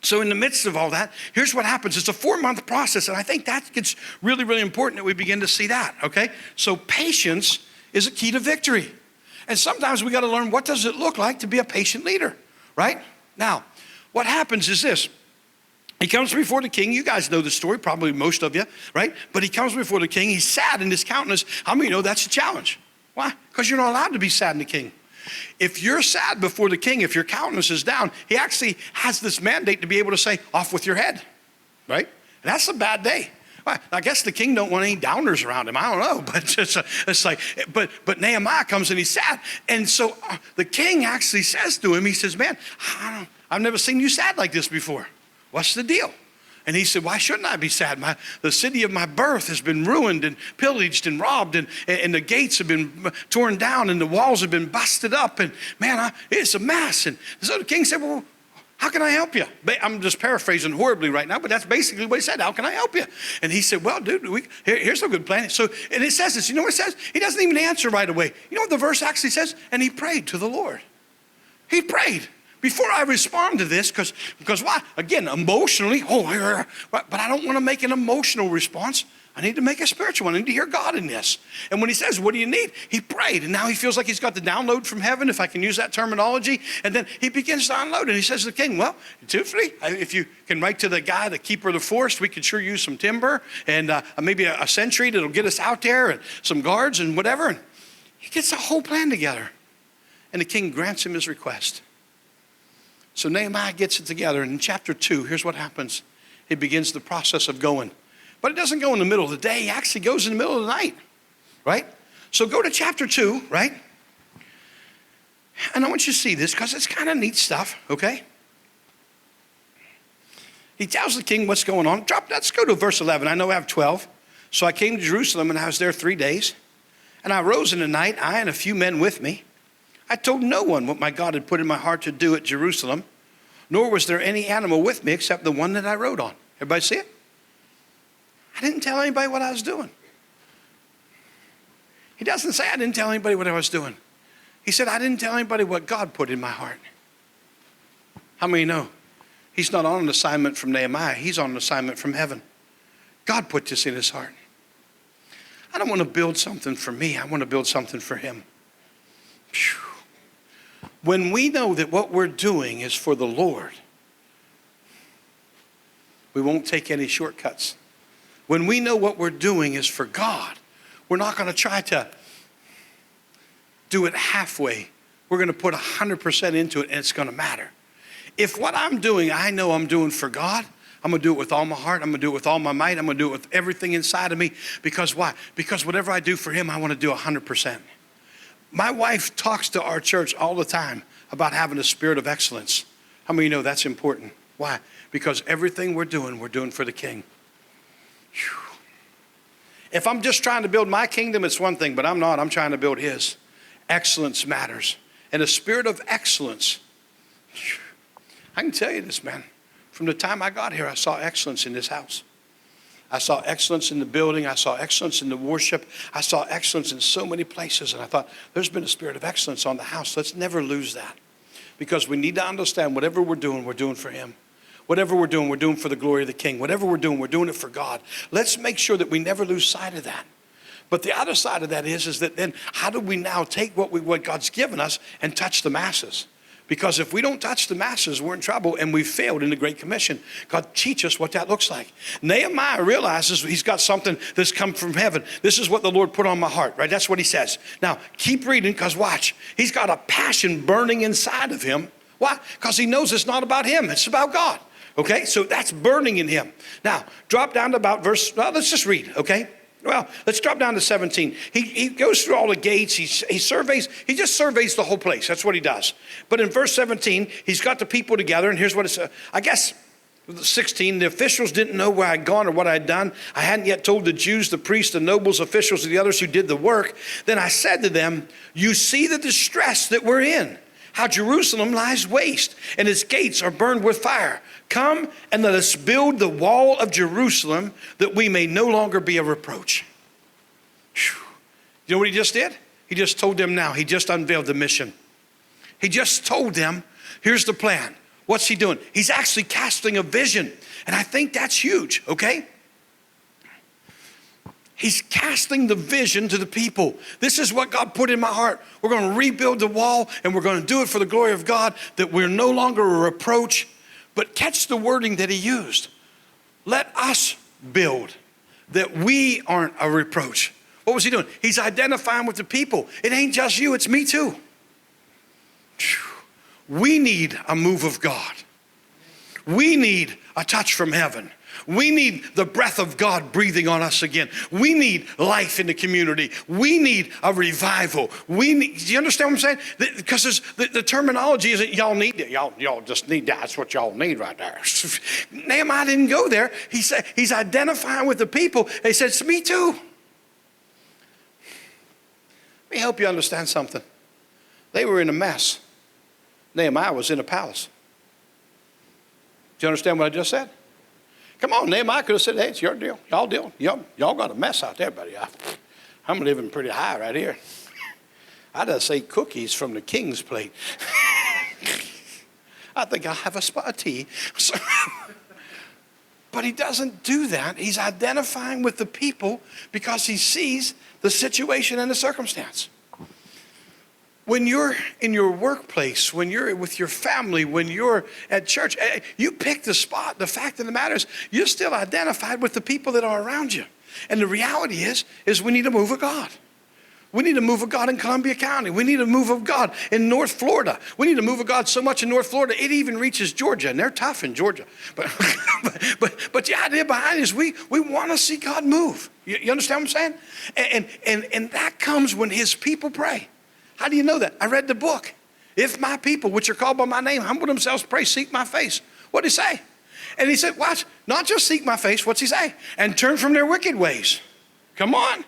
So in the midst of all that, here's what happens. It's a 4-month process, and I think that gets really, really important that we begin to see that, okay? So patience is a key to victory. And sometimes we got to learn what does it look like to be a patient leader, right? Now, what happens is this. He comes before the king. You guys know the story, probably most of you, right? But he comes before the king. He's sad in his countenance. How many know that's a challenge? Why? Because you're not allowed to be sad in the king. If you're sad before the king, if your countenance is down, he actually has this mandate to be able to say, off with your head, right? And that's a bad day. Well, I guess the king don't want any downers around him. I don't know, but it's like, but Nehemiah comes and he's sad. And so the king actually says to him, he says, man, I've never seen you sad like this before. What's the deal? And he said, why shouldn't I be sad? The city of my birth has been ruined and pillaged and robbed and the gates have been torn down and the walls have been busted up and man, it's a mess. And so the king said, well, how can I help you? I'm just paraphrasing horribly right now, but that's basically what he said. How can I help you? And he said, well, dude, here's a good plan. So, and it says this, you know what it says? He doesn't even answer right away. You know what the verse actually says? And he prayed to the Lord. He prayed. Before I respond to this, because why? Again, emotionally, but I don't want to make an emotional response. I need to make a spiritual one. I need to hear God in this. And when he says, what do you need? He prayed, and now he feels like he's got the download from heaven, if I can use that terminology. And then he begins to unload, and he says to the king, well, truthfully, if you can write to the guy, the keeper of the forest, we could sure use some timber and maybe a sentry that'll get us out there and some guards and whatever. And he gets a whole plan together. And the king grants him his request. So Nehemiah gets it together. And in chapter 2, here's what happens. He begins the process of going. But it doesn't go in the middle of the day. He actually goes in the middle of the night, right? So go to chapter 2, right? And I want you to see this because it's kind of neat stuff, okay? He tells the king what's going on. Let's go to verse 11. I know I have 12. So I came to Jerusalem, and I was there 3 days. And I rose in the night, I and a few men with me. I told no one what my God had put in my heart to do at Jerusalem, nor was there any animal with me except the one that I rode on. Everybody see it? I didn't tell anybody what I was doing. He doesn't say I didn't tell anybody what I was doing. He said I didn't tell anybody what God put in my heart. How many know? He's not on an assignment from Nehemiah. He's on an assignment from heaven. God put this in his heart. I don't want to build something for me. I want to build something for him. Whew. When we know that what we're doing is for the Lord, we won't take any shortcuts. When we know what we're doing is for God, we're not going to try to do it halfway. We're going to put 100% into it, and it's going to matter. If what I'm doing, I know I'm doing for God, I'm going to do it with all my heart. I'm going to do it with all my might. I'm going to do it with everything inside of me. Because why? Because whatever I do for him, I want to do 100%. My wife talks to our church all the time about having a spirit of excellence. How many of you know that's important? Why? Because everything we're doing for the king. Whew. If I'm just trying to build my kingdom, it's one thing, but I'm not. I'm trying to build his. Excellence matters. And a spirit of excellence. Whew. I can tell you this, man. From the time I got here, I saw excellence in this house. I saw excellence in the building. I saw excellence in the worship. I saw excellence in so many places. And I thought, there's been a spirit of excellence on the house. Let's never lose that. Because we need to understand whatever we're doing for him. Whatever we're doing for the glory of the king. Whatever we're doing it for God. Let's make sure that we never lose sight of that. But the other side of that is that then how do we now take what God's given us and touch the masses? Because if we don't touch the masses, we're in trouble, and we've failed in the Great Commission. God, teach us what that looks like. Nehemiah realizes he's got something that's come from heaven. This is what the Lord put on my heart, right? That's what he says. Now, keep reading, because watch. He's got a passion burning inside of him. Why? Because he knows it's not about him. It's about God. Okay? So that's burning in him. Now, drop down to about let's just read, okay? Well, let's drop down to 17. He goes through all the gates. He just surveys the whole place. That's what he does. But in verse 17, he's got the people together, and here's what it says. I guess 16, the officials didn't know where I'd gone or what I'd done. I hadn't yet told the Jews, the priests, the nobles, officials, and the others who did the work. Then I said to them, you see the distress that we're in, how Jerusalem lies waste, and its gates are burned with fire. Come and let us build the wall of Jerusalem that we may no longer be a reproach. Whew. You know what he just did? He just told them now. He just unveiled the mission. He just told them, here's the plan. What's he doing? He's actually casting a vision. And I think that's huge, okay? He's casting the vision to the people. This is what God put in my heart. We're going to rebuild the wall, and we're going to do it for the glory of God, that we're no longer a reproach. But catch the wording that he used. Let us build, that we aren't a reproach. What was he doing? He's identifying with the people. It ain't just you, it's me too. We need a move of God. We need a touch from heaven. We need the breath of God breathing on us again. We need life in the community. We need a revival. Do you understand what I'm saying? Because the terminology isn't y'all need it. Y'all just need that. That's what y'all need right there. Nehemiah didn't go there. He said he's identifying with the people. He said, it's me too. Let me help you understand something. They were in a mess. Nehemiah was in a palace. Do you understand what I just said? Come on, Nehemiah could have said, hey, it's your deal. Y'all got a mess out there, buddy. I'm living pretty high right here. I just say cookies from the king's plate. I think I'll have a spot of tea. So, but he doesn't do that. He's identifying with the people because he sees the situation and the circumstance. When you're in your workplace, when you're with your family, when you're at church, you pick the spot. The fact of the matter is you're still identified with the people that are around you. And the reality is we need a move of God. We need a move of God in Columbia County. We need a move of God in North Florida. We need a move of God so much in North Florida, it even reaches Georgia, and they're tough in Georgia. But the idea behind it is we want to see God move. You understand what I'm saying? And that comes when his people pray. How do you know that? I read the book. If my people, which are called by my name, humble themselves, pray, seek my face. What did he say? And he said, watch, not just seek my face, what's he say? And turn from their wicked ways. Come on.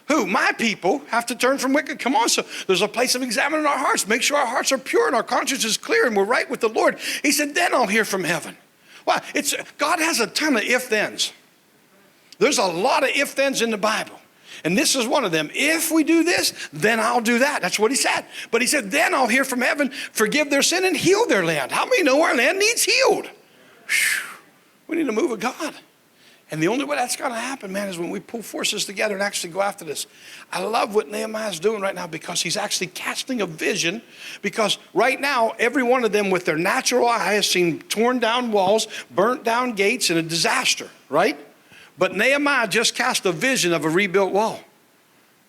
Who? My people have to turn from wicked. Come on. So there's a place of examining our hearts. Make sure our hearts are pure and our conscience is clear and we're right with the Lord. He said, then I'll hear from heaven. Well, God has a ton of if-thens. There's a lot of if-thens in the Bible. And this is one of them. If we do this, then I'll do that. That's what he said. But he said, then I'll hear from heaven, forgive their sin and heal their land. How many know our land needs healed? Whew. We need a move of God. And the only way that's going to happen, man, is when we pull forces together and actually go after this. I love what Nehemiah is doing right now because he's actually casting a vision. Because right now, every one of them with their natural eye has seen torn down walls, burnt down gates, and a disaster, right? But Nehemiah just cast a vision of a rebuilt wall.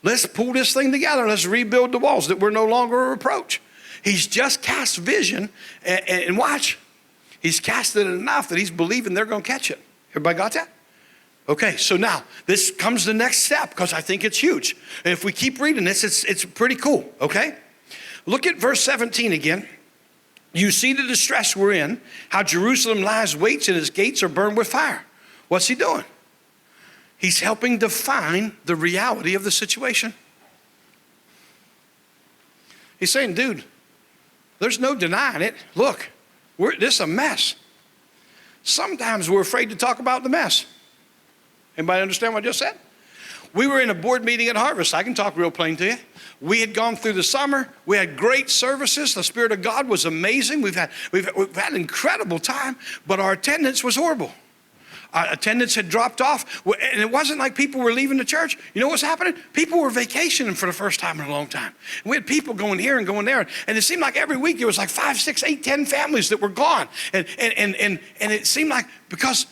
Let's pull this thing together. Let's rebuild the walls that we're no longer a reproach. He's just cast vision, and watch. He's casted it enough that he's believing they're going to catch it. Everybody got that? Okay, so now this comes the next step because I think it's huge. And if we keep reading this, it's pretty cool, okay? Look at verse 17 again. You see the distress we're in, how Jerusalem lies waits and its gates are burned with fire. What's he doing? He's helping define the reality of the situation. He's saying, dude, there's no denying it. Look, this is a mess. Sometimes we're afraid to talk about the mess. Anybody understand what I just said? We were in a board meeting at Harvest. I can talk real plain to you. We had gone through the summer. We had great services. The Spirit of God was amazing. We've had incredible time, but our attendance was horrible. Our attendance had dropped off, and it wasn't like people were leaving the church. You know what's happening? People were vacationing for the first time in a long time. And we had people going here and going there, and it seemed like every week there was like 5, 6, 8, 10 families that were gone. And it seemed like because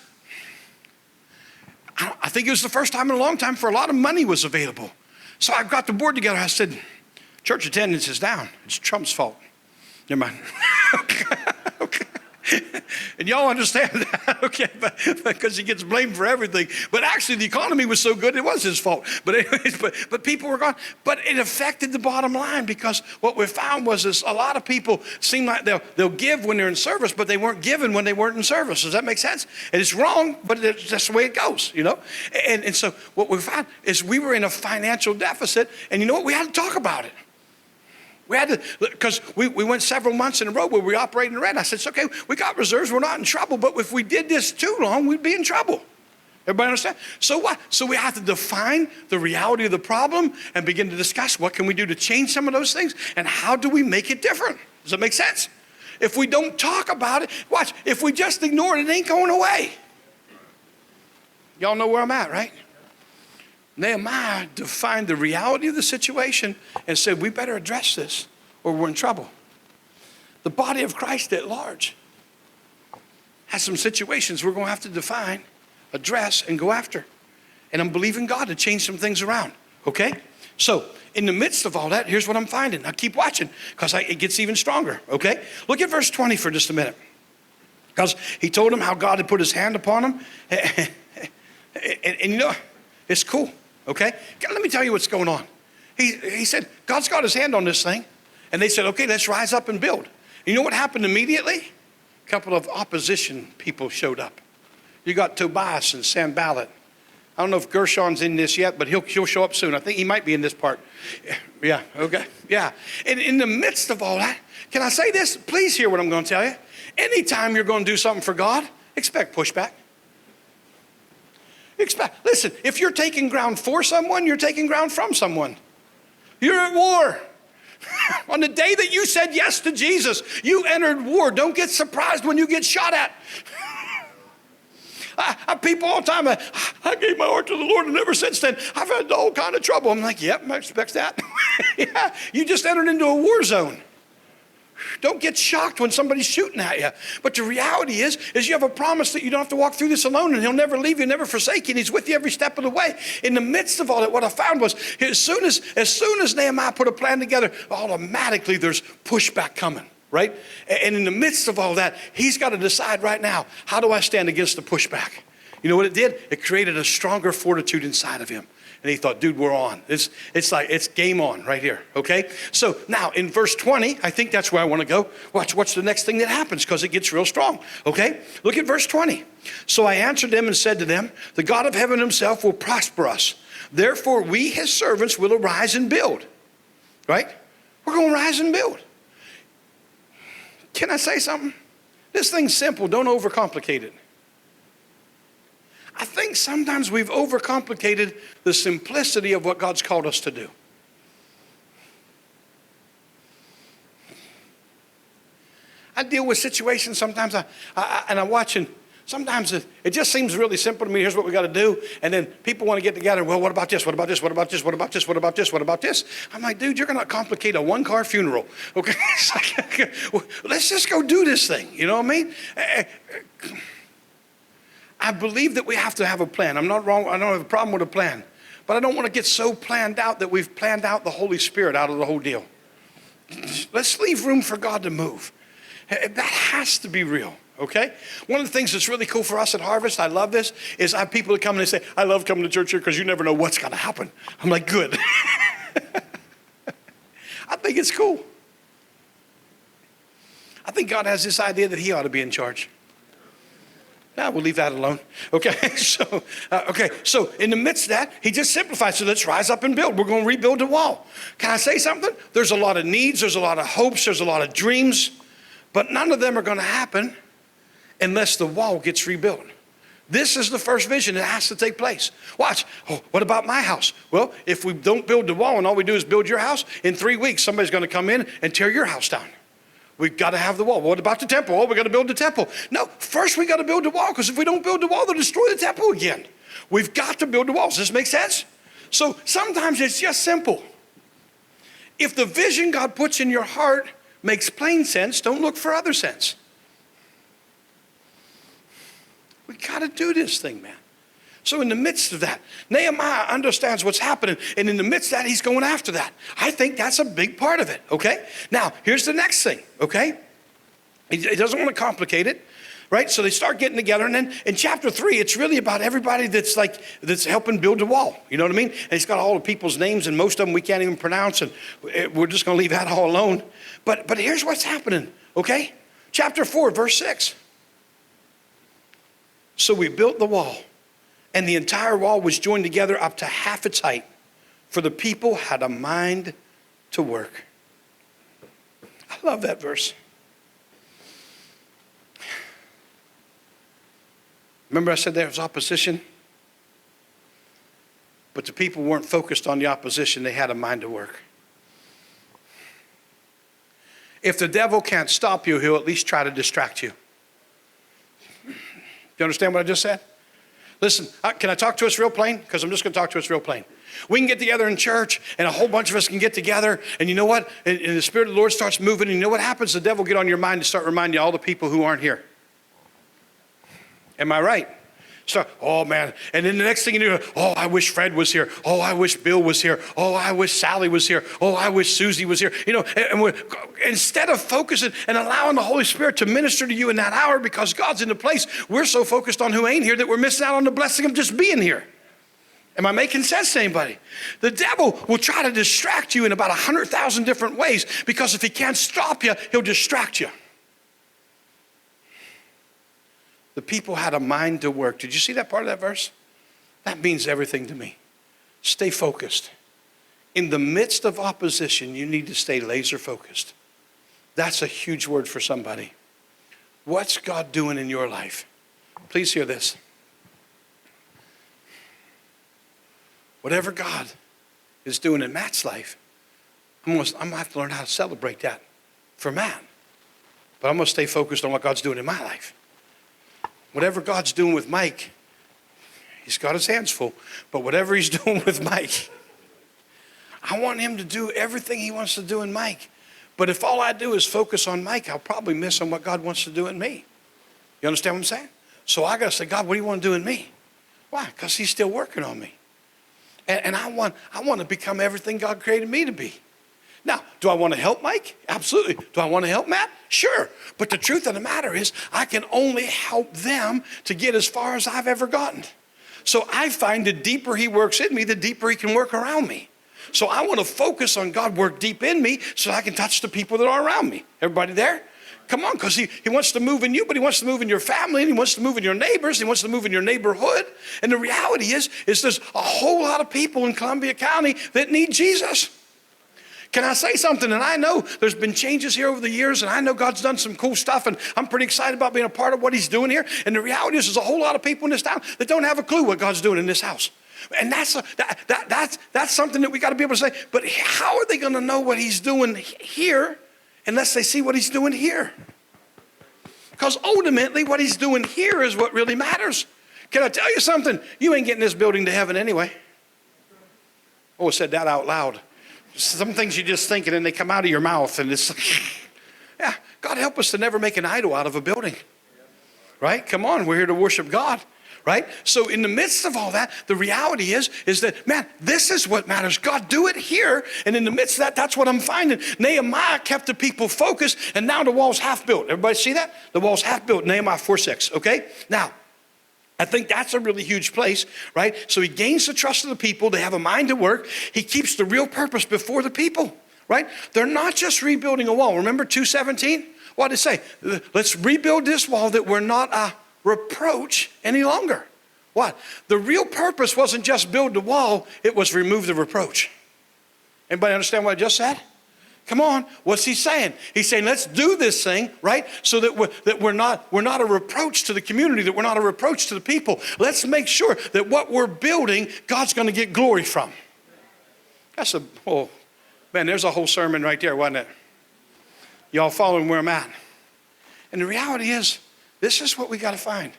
I think it was the first time in a long time for a lot of money was available. So I got the board together. I said, church attendance is down. It's Trump's fault. Never mind. Okay. And y'all understand that, okay? Because he gets blamed for everything. But actually, the economy was so good, it was his fault. But anyways, but people were gone. But it affected the bottom line because what we found was this, a lot of people seem like they'll give when they're in service, but they weren't giving when they weren't in service. Does that make sense? And it's wrong, but that's the way it goes, you know? And so what we found is we were in a financial deficit, and you know what? We had to talk about it. We had to, because we went several months in a row where we operated in red. I said, it's okay, we got reserves, we're not in trouble, but if we did this too long, we'd be in trouble. Everybody understand? So what? So we have to define the reality of the problem and begin to discuss what can we do to change some of those things and how do we make it different? Does that make sense? If we don't talk about it, watch, if we just ignore it, it ain't going away. Y'all know where I'm at, right? Nehemiah defined the reality of the situation and said, we better address this or we're in trouble. The body of Christ at large has some situations we're going to have to define, address, and go after. And I'm believing God to change some things around, okay? So in the midst of all that, here's what I'm finding. Now keep watching because it gets even stronger, okay? Look at verse 20 for just a minute. Because he told him how God had put his hand upon him. And you know, it's cool. Okay? Let me tell you what's going on. He said, God's got his hand on this thing. And they said, okay, let's rise up and build. You know what happened immediately? A couple of opposition people showed up. You got Tobias and Sanballat. I don't know if Gershon's in this yet, but he'll show up soon. I think he might be in this part. Yeah, okay, yeah. And in the midst of all that, can I say this? Please hear what I'm going to tell you. Anytime you're going to do something for God, expect pushback. Listen, if you're taking ground for someone, you're taking ground from someone. You're at war. On the day that you said yes to Jesus, you entered war. Don't get surprised when you get shot at. People all the time, I gave my heart to the Lord, and ever since then, I've had all kind of trouble. I'm like, yep, I expect that. Yeah, you just entered into a war zone. Don't get shocked when somebody's shooting at you. But the reality is you have a promise that you don't have to walk through this alone, and he'll never leave you, never forsake you, and he's with you every step of the way. In the midst of all that, what I found was as soon as Nehemiah put a plan together, automatically there's pushback coming. Right? And in the midst of all that, he's got to decide right now, how do I stand against the pushback? You know what it did? It created a stronger fortitude inside of him. And he thought, dude, we're on. It's like, it's game on right here, okay? So now in verse 20, I think that's where I want to go. Watch the next thing that happens, because it gets real strong, okay? Look at verse 20. So I answered them and said to them, the God of heaven himself will prosper us. Therefore, we, his servants, will arise and build, right? We're going to rise and build. Can I say something? This thing's simple. Don't overcomplicate it. I think sometimes we've overcomplicated the simplicity of what God's called us to do. I deal with situations sometimes, and I'm watching. Sometimes it just seems really simple to me. Here's what we got to do. And then people want to get together. Well, what about this? What about this? What about this? What about this? What about this? What about this? I'm like, dude, you're going to complicate a one-car funeral. Okay? It's like, let's just go do this thing. You know what I mean? I believe that we have to have a plan. I'm not wrong. I don't have a problem with a plan. But I don't want to get so planned out that we've planned out the Holy Spirit out of the whole deal. Let's leave room for God to move. That has to be real. Okay? One of the things that's really cool for us at Harvest, I love this, is I have people that come and they say, I love coming to church here because you never know what's going to happen. I'm like, good. I think it's cool. I think God has this idea that he ought to be in charge. Now we'll leave that alone. Okay, so in the midst of that, he just simplifies. So let's rise up and build. We're going to rebuild the wall. Can I say something? There's a lot of needs. There's a lot of hopes. There's a lot of dreams. But none of them are going to happen unless the wall gets rebuilt. This is the first vision that has to take place. Watch. Oh, what about my house? Well, if we don't build the wall and all we do is build your house, in 3 weeks somebody's going to come in and tear your house down. We've got to have the wall. What about the temple? Oh, we got to build the temple. No, first we got to build the wall, because if we don't build the wall, they'll destroy the temple again. We've got to build the wall. Does this make sense? So sometimes it's just simple. If the vision God puts in your heart makes plain sense, don't look for other sense. We got to do this thing, man. So in the midst of that, Nehemiah understands what's happening. And in the midst of that, he's going after that. I think that's a big part of it, okay? Now, here's the next thing, okay? He doesn't want to complicate it, right? So they start getting together. And then in chapter 3, it's really about everybody that's helping build the wall. You know what I mean? And it's got all the people's names, and most of them we can't even pronounce. And we're just going to leave that all alone. But here's what's happening, okay? Chapter 4, verse 6. So we built the wall, and the entire wall was joined together up to half its height, for the people had a mind to work. I love that verse. Remember I said there was opposition? But the people weren't focused on the opposition. They had a mind to work. If the devil can't stop you, he'll at least try to distract you. Do you understand what I just said? Listen, can I talk to us real plain? Because I'm just going to talk to us real plain. We can get together in church, and a whole bunch of us can get together, and you know what? And the Spirit of the Lord starts moving, and you know what happens? The devil will get on your mind and start reminding you of all the people who aren't here. Am I right? Start, oh man. And then the next thing you do, oh, I wish Fred was here. Oh, I wish Bill was here. Oh, I wish Sally was here. Oh, I wish Susie was here. You know, and instead of focusing and allowing the Holy Spirit to minister to you in that hour because God's in the place, we're so focused on who ain't here that we're missing out on the blessing of just being here. Am I making sense to anybody? The devil will try to distract you in about 100,000 different ways, because if he can't stop you, he'll distract you. The people had a mind to work. Did you see that part of that verse? That means everything to me. Stay focused. In the midst of opposition, you need to stay laser focused. That's a huge word for somebody. What's God doing in your life? Please hear this. Whatever God is doing in Matt's life, I'm going to have to learn how to celebrate that for Matt. But I'm going to stay focused on what God's doing in my life. Whatever God's doing with Mike, he's got his hands full. But whatever he's doing with Mike, I want him to do everything he wants to do in Mike. But if all I do is focus on Mike, I'll probably miss on what God wants to do in me. You understand what I'm saying? So I got to say, God, what do you want to do in me? Why? Because he's still working on me. And I want to become everything God created me to be. Now, do I want to help Mike? Absolutely. Do I want to help Matt? Sure. But the truth of the matter is, I can only help them to get as far as I've ever gotten. So I find the deeper he works in me, the deeper he can work around me. So I want to focus on God work deep in me so I can touch the people that are around me. Everybody there? Come on, because he wants to move in you, but he wants to move in your family, and he wants to move in your neighbors, he wants to move in your neighborhood. And the reality is there's a whole lot of people in Columbia County that need Jesus. Can I say something? And I know there's been changes here over the years, and I know God's done some cool stuff, and I'm pretty excited about being a part of what he's doing here. And the reality is there's a whole lot of people in this town that don't have a clue what God's doing in this house. And that's something that we got to be able to say, but how are they going to know what he's doing here unless they see what he's doing here? Because ultimately what he's doing here is what really matters. Can I tell you something? You ain't getting this building to heaven anyway. Oh, I said that out loud. Some things you just think and they come out of your mouth, and it's yeah, God help us to never make an idol out of a building. Right? Come on, we're here to worship God. Right? So in the midst of all that, the reality is that, man, this is what matters. God, do it here. And in the midst of that, that's what I'm finding. Nehemiah kept the people focused, and now the wall's half built. Everybody see that? The wall's half built, Nehemiah 4:6, okay? Now, I think that's a really huge place, right? So he gains the trust of the people. They have a mind to work. He keeps the real purpose before the people, right? They're not just rebuilding a wall. Remember 2:17? What did it say? Let's rebuild this wall that we're not a reproach any longer. What? The real purpose wasn't just build the wall. It was remove the reproach. Anybody understand what I just said? Come on, what's he saying? He's saying, let's do this thing, right? So that we're not a reproach to the community, that we're not a reproach to the people. Let's make sure that what we're building, God's going to get glory from. Oh, man, there's a whole sermon right there, wasn't it? Y'all following where I'm at? And the reality is, this is what we got to find.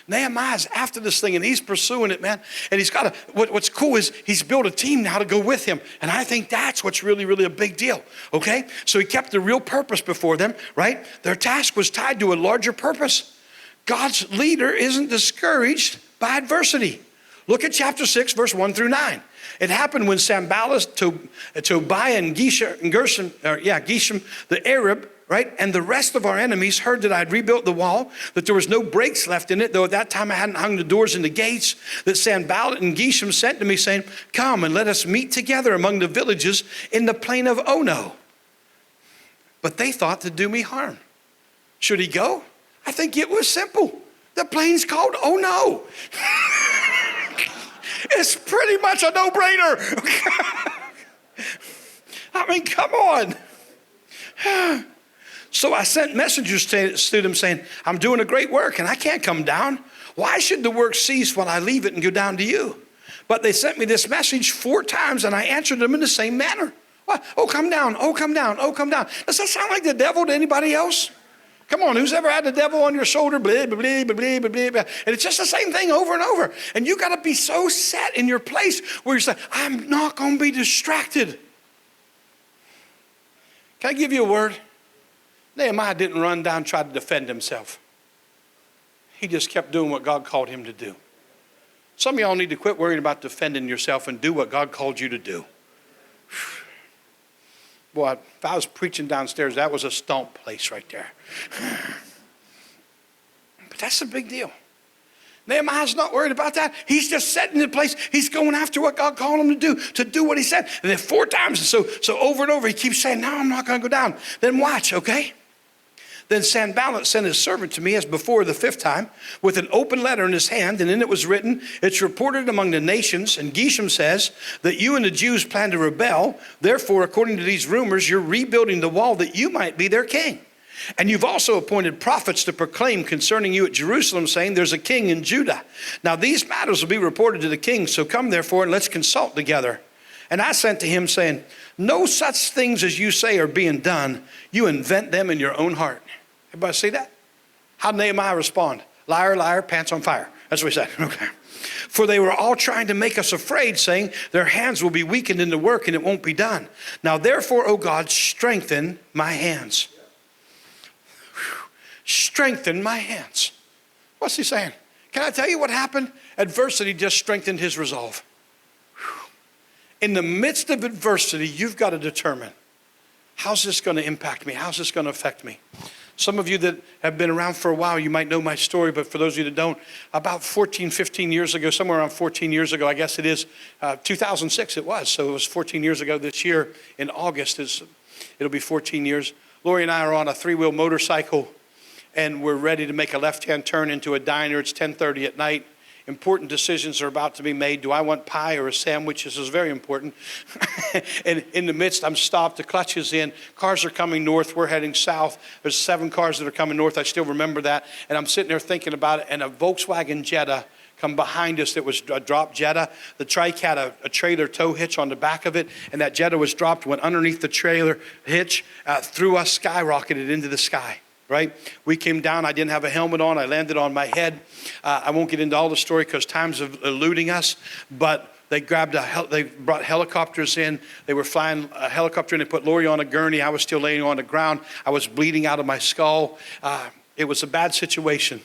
Nehemiah's after this thing, and he's pursuing it, man. And he's got what's cool is he's built a team now to go with him. And I think that's what's really, really a big deal, okay? So he kept the real purpose before them, right? Their task was tied to a larger purpose. God's leader isn't discouraged by adversity. Look at chapter 6, verse 1 through 9. It happened when Sanballat, Tobiah, and Geshem, the Arab, right, and the rest of our enemies heard that I'd rebuilt the wall, that there was no breaks left in it, though at that time I hadn't hung the doors and the gates, that Sanballat and Geshem sent to me saying, come and let us meet together among the villages in the plain of Ono. But they thought to do me harm. Should he go? I think it was simple. The plain's called Ono. It's pretty much a no-brainer. I mean, come on. So I sent messengers to them saying, I'm doing a great work and I can't come down. Why should the work cease while I leave it and go down to you? But they sent me this message 4 times and I answered them in the same manner. What? Oh, come down. Oh, come down. Oh, come down. Does that sound like the devil to anybody else? Come on, who's ever had the devil on your shoulder? Blah, blah, blah, blah, blah, blah, blah. And it's just the same thing over and over. And you got to be so set in your place where you say, I'm not going to be distracted. Can I give you a word? Nehemiah didn't run down and try to defend himself. He just kept doing what God called him to do. Some of y'all need to quit worrying about defending yourself and do what God called you to do. Boy, if I was preaching downstairs, that was a stomp place right there. But that's a big deal. Nehemiah's not worried about that. He's just setting in place. He's going after what God called him to do what he said. And then 4 times, so over and over, he keeps saying, no, I'm not going to go down. Then watch, okay? Then Sanballat sent his servant to me as before the 5th time with an open letter in his hand, and in it was written, it's reported among the nations, and Geshem says that you and the Jews plan to rebel. Therefore, according to these rumors, you're rebuilding the wall that you might be their king. And you've also appointed prophets to proclaim concerning you at Jerusalem, saying there's a king in Judah. Now these matters will be reported to the king, so come therefore and let's consult together. And I sent to him saying, no such things as you say are being done. You invent them in your own heart. Everybody see that? How did Nehemiah respond? Liar, liar, pants on fire. That's what he said. Okay. For they were all trying to make us afraid, saying their hands will be weakened in the work and it won't be done. Now therefore, O God, strengthen my hands. Strengthen my hands. What's he saying? Can I tell you what happened? Adversity just strengthened his resolve. In the midst of adversity, you've got to determine, how's this going to impact me? How's this going to affect me? Some of you that have been around for a while, you might know my story, but for those of you that don't, about 14, 15 years ago, somewhere around 14 years ago, I guess it is, 2006 it was, so it was 14 years ago this year in August, it'll be 14 years. Lori and I are on a 3-wheel motorcycle, and we're ready to make a left-hand turn into a diner. It's 10:30 at night. Important decisions are about to be made. Do I want pie or a sandwich? This is very important. And in the midst, I'm stopped. The clutch is in. Cars are coming north. We're heading south. There's 7 cars that are coming north. I still remember that. And I'm sitting there thinking about it. And a Volkswagen Jetta come behind us that was a drop Jetta. The trike had a trailer tow hitch on the back of it. And that Jetta was dropped, went underneath the trailer hitch, threw us, skyrocketed into the sky. Right? We came down. I didn't have a helmet on. I landed on my head. I won't get into all the story because time's eluding us. But they brought helicopters in. They were flying a helicopter and they put Lori on a gurney. I was still laying on the ground. I was bleeding out of my skull. It was a bad situation.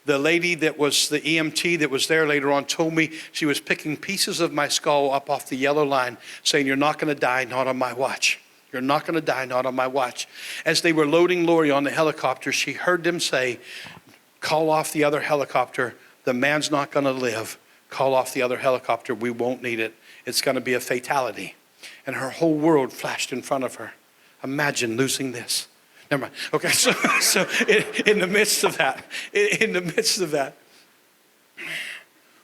The lady that was the EMT that was there later on told me she was picking pieces of my skull up off the yellow line, saying, "You're not going to die, not on my watch. You're not going to die, not on my watch." As they were loading Lori on the helicopter, she heard them say, "Call off the other helicopter. The man's not going to live. Call off the other helicopter. We won't need it. It's going to be a fatality." And her whole world flashed in front of her. Imagine losing this. Never mind. Okay, so in the midst of that,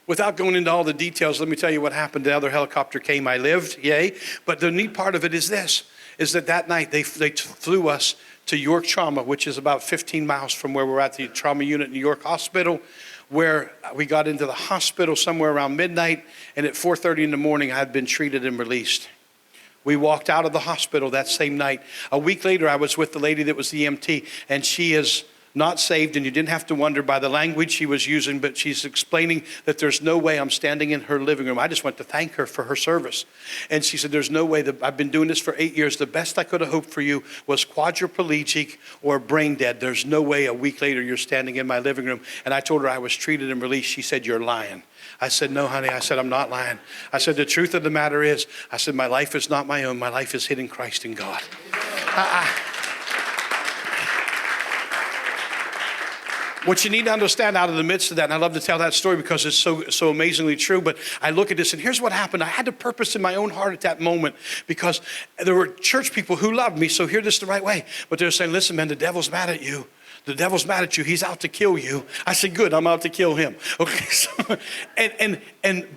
without going into all the details, let me tell you what happened. The other helicopter came. I lived, yay. But the neat part of it is this, is that night they flew us to York Trauma, which is about 15 miles from where we're at, the trauma unit in New York Hospital, where we got into the hospital somewhere around midnight, and at 4:30 in the morning, I had been treated and released. We walked out of the hospital that same night. A week later, I was with the lady that was the EMT, and she is not saved, and you didn't have to wonder by the language she was using, but she's explaining that there's no way I'm standing in her living room. I just went to thank her for her service. And she said, there's no way that I've been doing this for 8 years. The best I could have hoped for you was quadriplegic or brain dead. There's no way a week later you're standing in my living room. And I told her I was treated and released. She said, "You're lying." I said, "No, honey." I said, "I'm not lying." I said, "The truth of the matter is," I said, "my life is not my own. My life is hid in Christ in God." What you need to understand out of the midst of that, and I love to tell that story because it's so amazingly true, but I look at this and here's what happened. I had to purpose in my own heart at that moment because there were church people who loved me, so hear this the right way. But they're saying, "Listen, man, the devil's mad at you. The devil's mad at you. He's out to kill you." I said, "Good, I'm out to kill him." Okay, so,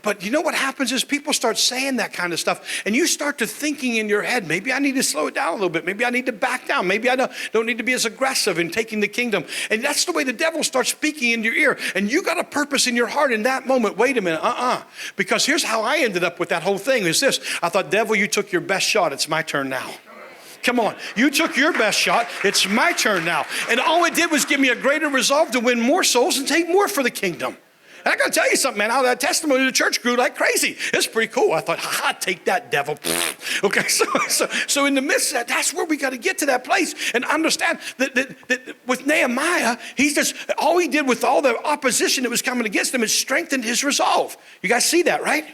but you know what happens is people start saying that kind of stuff, and you start to thinking in your head, maybe I need to slow it down a little bit. Maybe I need to back down. Maybe I don't need to be as aggressive in taking the kingdom. And that's the way the devil starts speaking in your ear. And you got a purpose in your heart in that moment. Wait a minute, because here's how I ended up with that whole thing is this. I thought, devil, you took your best shot. It's my turn now. Come on, you took your best shot. It's my turn now. And all it did was give me a greater resolve to win more souls and take more for the kingdom. And I got to tell you something, man, out of that testimony, the church grew like crazy. It's pretty cool. I thought, take that, devil. Okay, so in the midst of that, that's where we got to get to that place and understand that with Nehemiah, all he did with all the opposition that was coming against him is strengthened his resolve. You guys see that, right?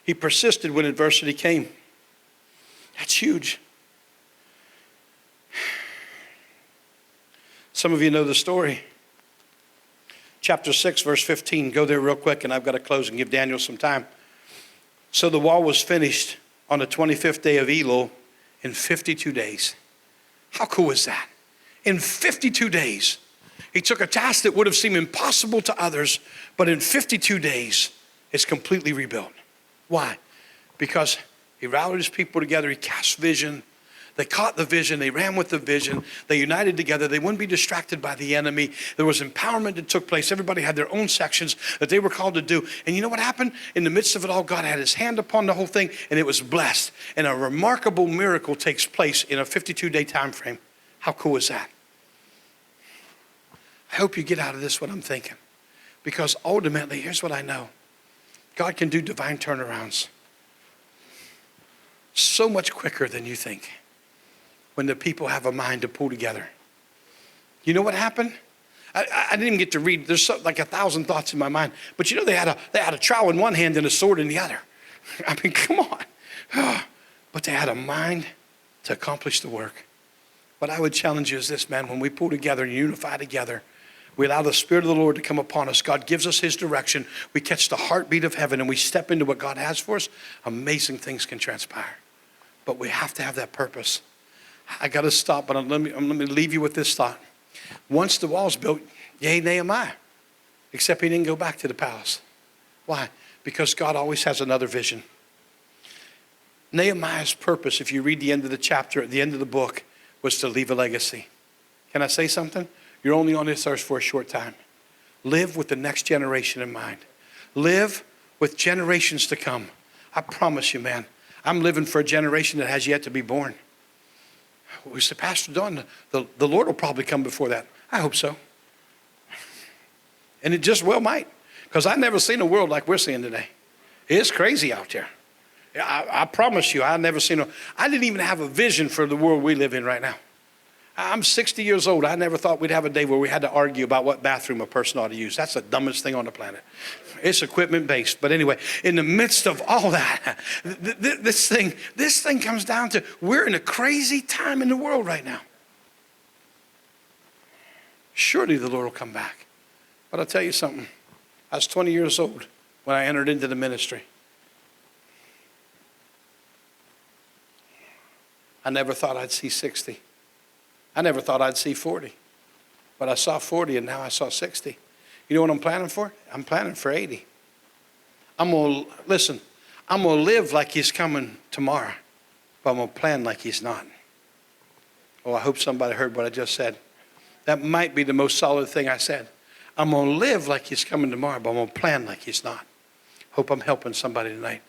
He persisted when adversity came. That's huge. Some of you know the story. Chapter 6, verse 15. Go there real quick, and I've got to close and give Daniel some time. So the wall was finished on the 25th day of Elul in 52 days. How cool is that? In 52 days. He took a task that would have seemed impossible to others, but in 52 days, it's completely rebuilt. Why? Because he rallied his people together. He cast vision. They caught the vision. They ran with the vision. They united together. They wouldn't be distracted by the enemy. There was empowerment that took place. Everybody had their own sections that they were called to do. And you know what happened? In the midst of it all, God had his hand upon the whole thing, and it was blessed. And a remarkable miracle takes place in a 52-day time frame. How cool is that? I hope you get out of this what I'm thinking. Because ultimately, here's what I know. God can do divine turnarounds so much quicker than you think when the people have a mind to pull together. You know what happened? I didn't even get to read. There's like 1,000 thoughts in my mind. But you know, they had a trowel in one hand and a sword in the other. I mean, come on. But they had a mind to accomplish the work. What I would challenge you is this, man. When we pull together and unify together, we allow the Spirit of the Lord to come upon us. God gives us his direction. We catch the heartbeat of heaven and we step into what God has for us. Amazing things can transpire. But we have to have that purpose. I got to stop, but let me leave you with this thought. Once the wall's built, yay, Nehemiah. Except he didn't go back to the palace. Why? Because God always has another vision. Nehemiah's purpose, if you read the end of the chapter, at the end of the book, was to leave a legacy. Can I say something? You're only on this earth for a short time. Live with the next generation in mind. Live with generations to come. I promise you, man, I'm living for a generation that has yet to be born. We said, Pastor Don, the Lord will probably come before that. I hope so. And it just well might. Because I've never seen a world like we're seeing today. It's crazy out there. I promise you, I've never seen I didn't even have a vision for the world we live in right now. I'm 60 years old. I never thought we'd have a day where we had to argue about what bathroom a person ought to use. That's the dumbest thing on the planet. It's equipment based. But anyway, in the midst of all that, this thing comes down to we're in a crazy time in the world right now. Surely the Lord will come back. But I'll tell you something. I was 20 years old when I entered into the ministry. I never thought I'd see 60. I never thought I'd see 40. But I saw 40 and now I saw 60. You know what I'm planning for? I'm planning for 80. I'm going to live like he's coming tomorrow, but I'm going to plan like he's not. Oh, I hope somebody heard what I just said. That might be the most solid thing I said. I'm going to live like he's coming tomorrow, but I'm going to plan like he's not. Hope I'm helping somebody tonight.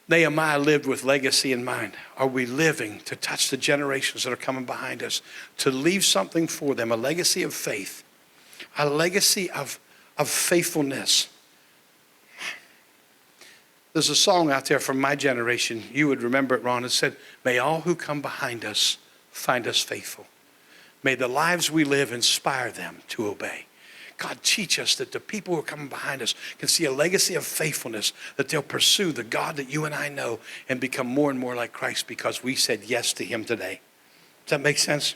Nehemiah lived with legacy in mind. Are we living to touch the generations that are coming behind us, to leave something for them, a legacy of faith, a legacy of faithfulness? There's a song out there from my generation. You would remember it, Ron. It said, may all who come behind us find us faithful. May the lives we live inspire them to obey. God, teach us that the people who are coming behind us can see a legacy of faithfulness, that they'll pursue the God that you and I know and become more and more like Christ because we said yes to him today. Does that make sense?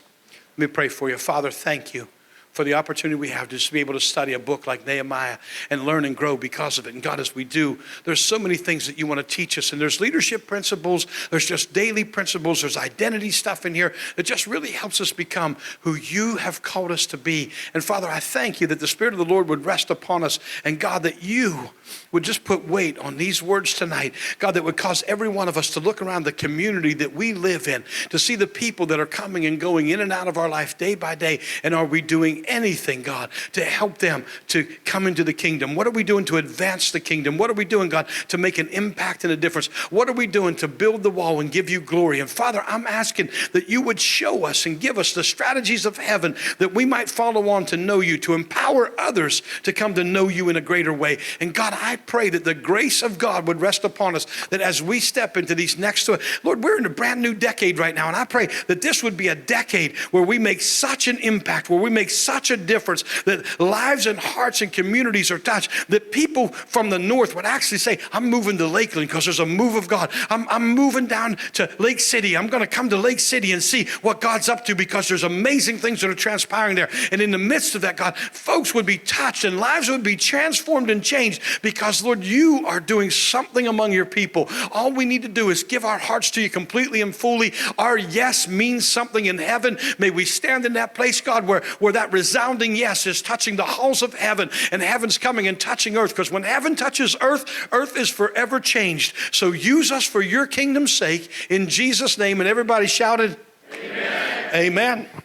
Let me pray for you. Father, thank you for the opportunity we have to just be able to study a book like Nehemiah and learn and grow because of it. And God, as we do, there's so many things that you want to teach us. And there's leadership principles. There's just daily principles. There's identity stuff in here that just really helps us become who you have called us to be. And Father, I thank you that the Spirit of the Lord would rest upon us. And God, that you would just put weight on these words tonight. God, that would cause every one of us to look around the community that we live in, to see the people that are coming and going in and out of our life day by day. And are we doing anything, God, to help them to come into the kingdom? What are we doing to advance the kingdom? What are we doing, God, to make an impact and a difference? What are we doing to build the wall and give you glory? And Father, I'm asking that you would show us and give us the strategies of heaven that we might follow on to know you, to empower others to come to know you in a greater way. And God, I pray that the grace of God would rest upon us, that as we step into these next, Lord, we're in a brand new decade right now. And I pray that this would be a decade where we make such an impact, where we make such a difference, that lives and hearts and communities are touched, that people from the north would actually say, I'm moving to Lakeland because there's a move of God. I'm moving down to Lake City. I'm going to come to Lake City and see what God's up to because there's amazing things that are transpiring there. And in the midst of that, God, folks would be touched and lives would be transformed and changed because, Lord, you are doing something among your people. All we need to do is give our hearts to you completely and fully. Our yes means something in heaven. May we stand in that place, God, where that resounding yes is touching the halls of heaven, and heaven's coming and touching earth, because when heaven touches earth, earth is forever changed. So use us for your kingdom's sake in Jesus' name. And everybody shouted, amen. Amen.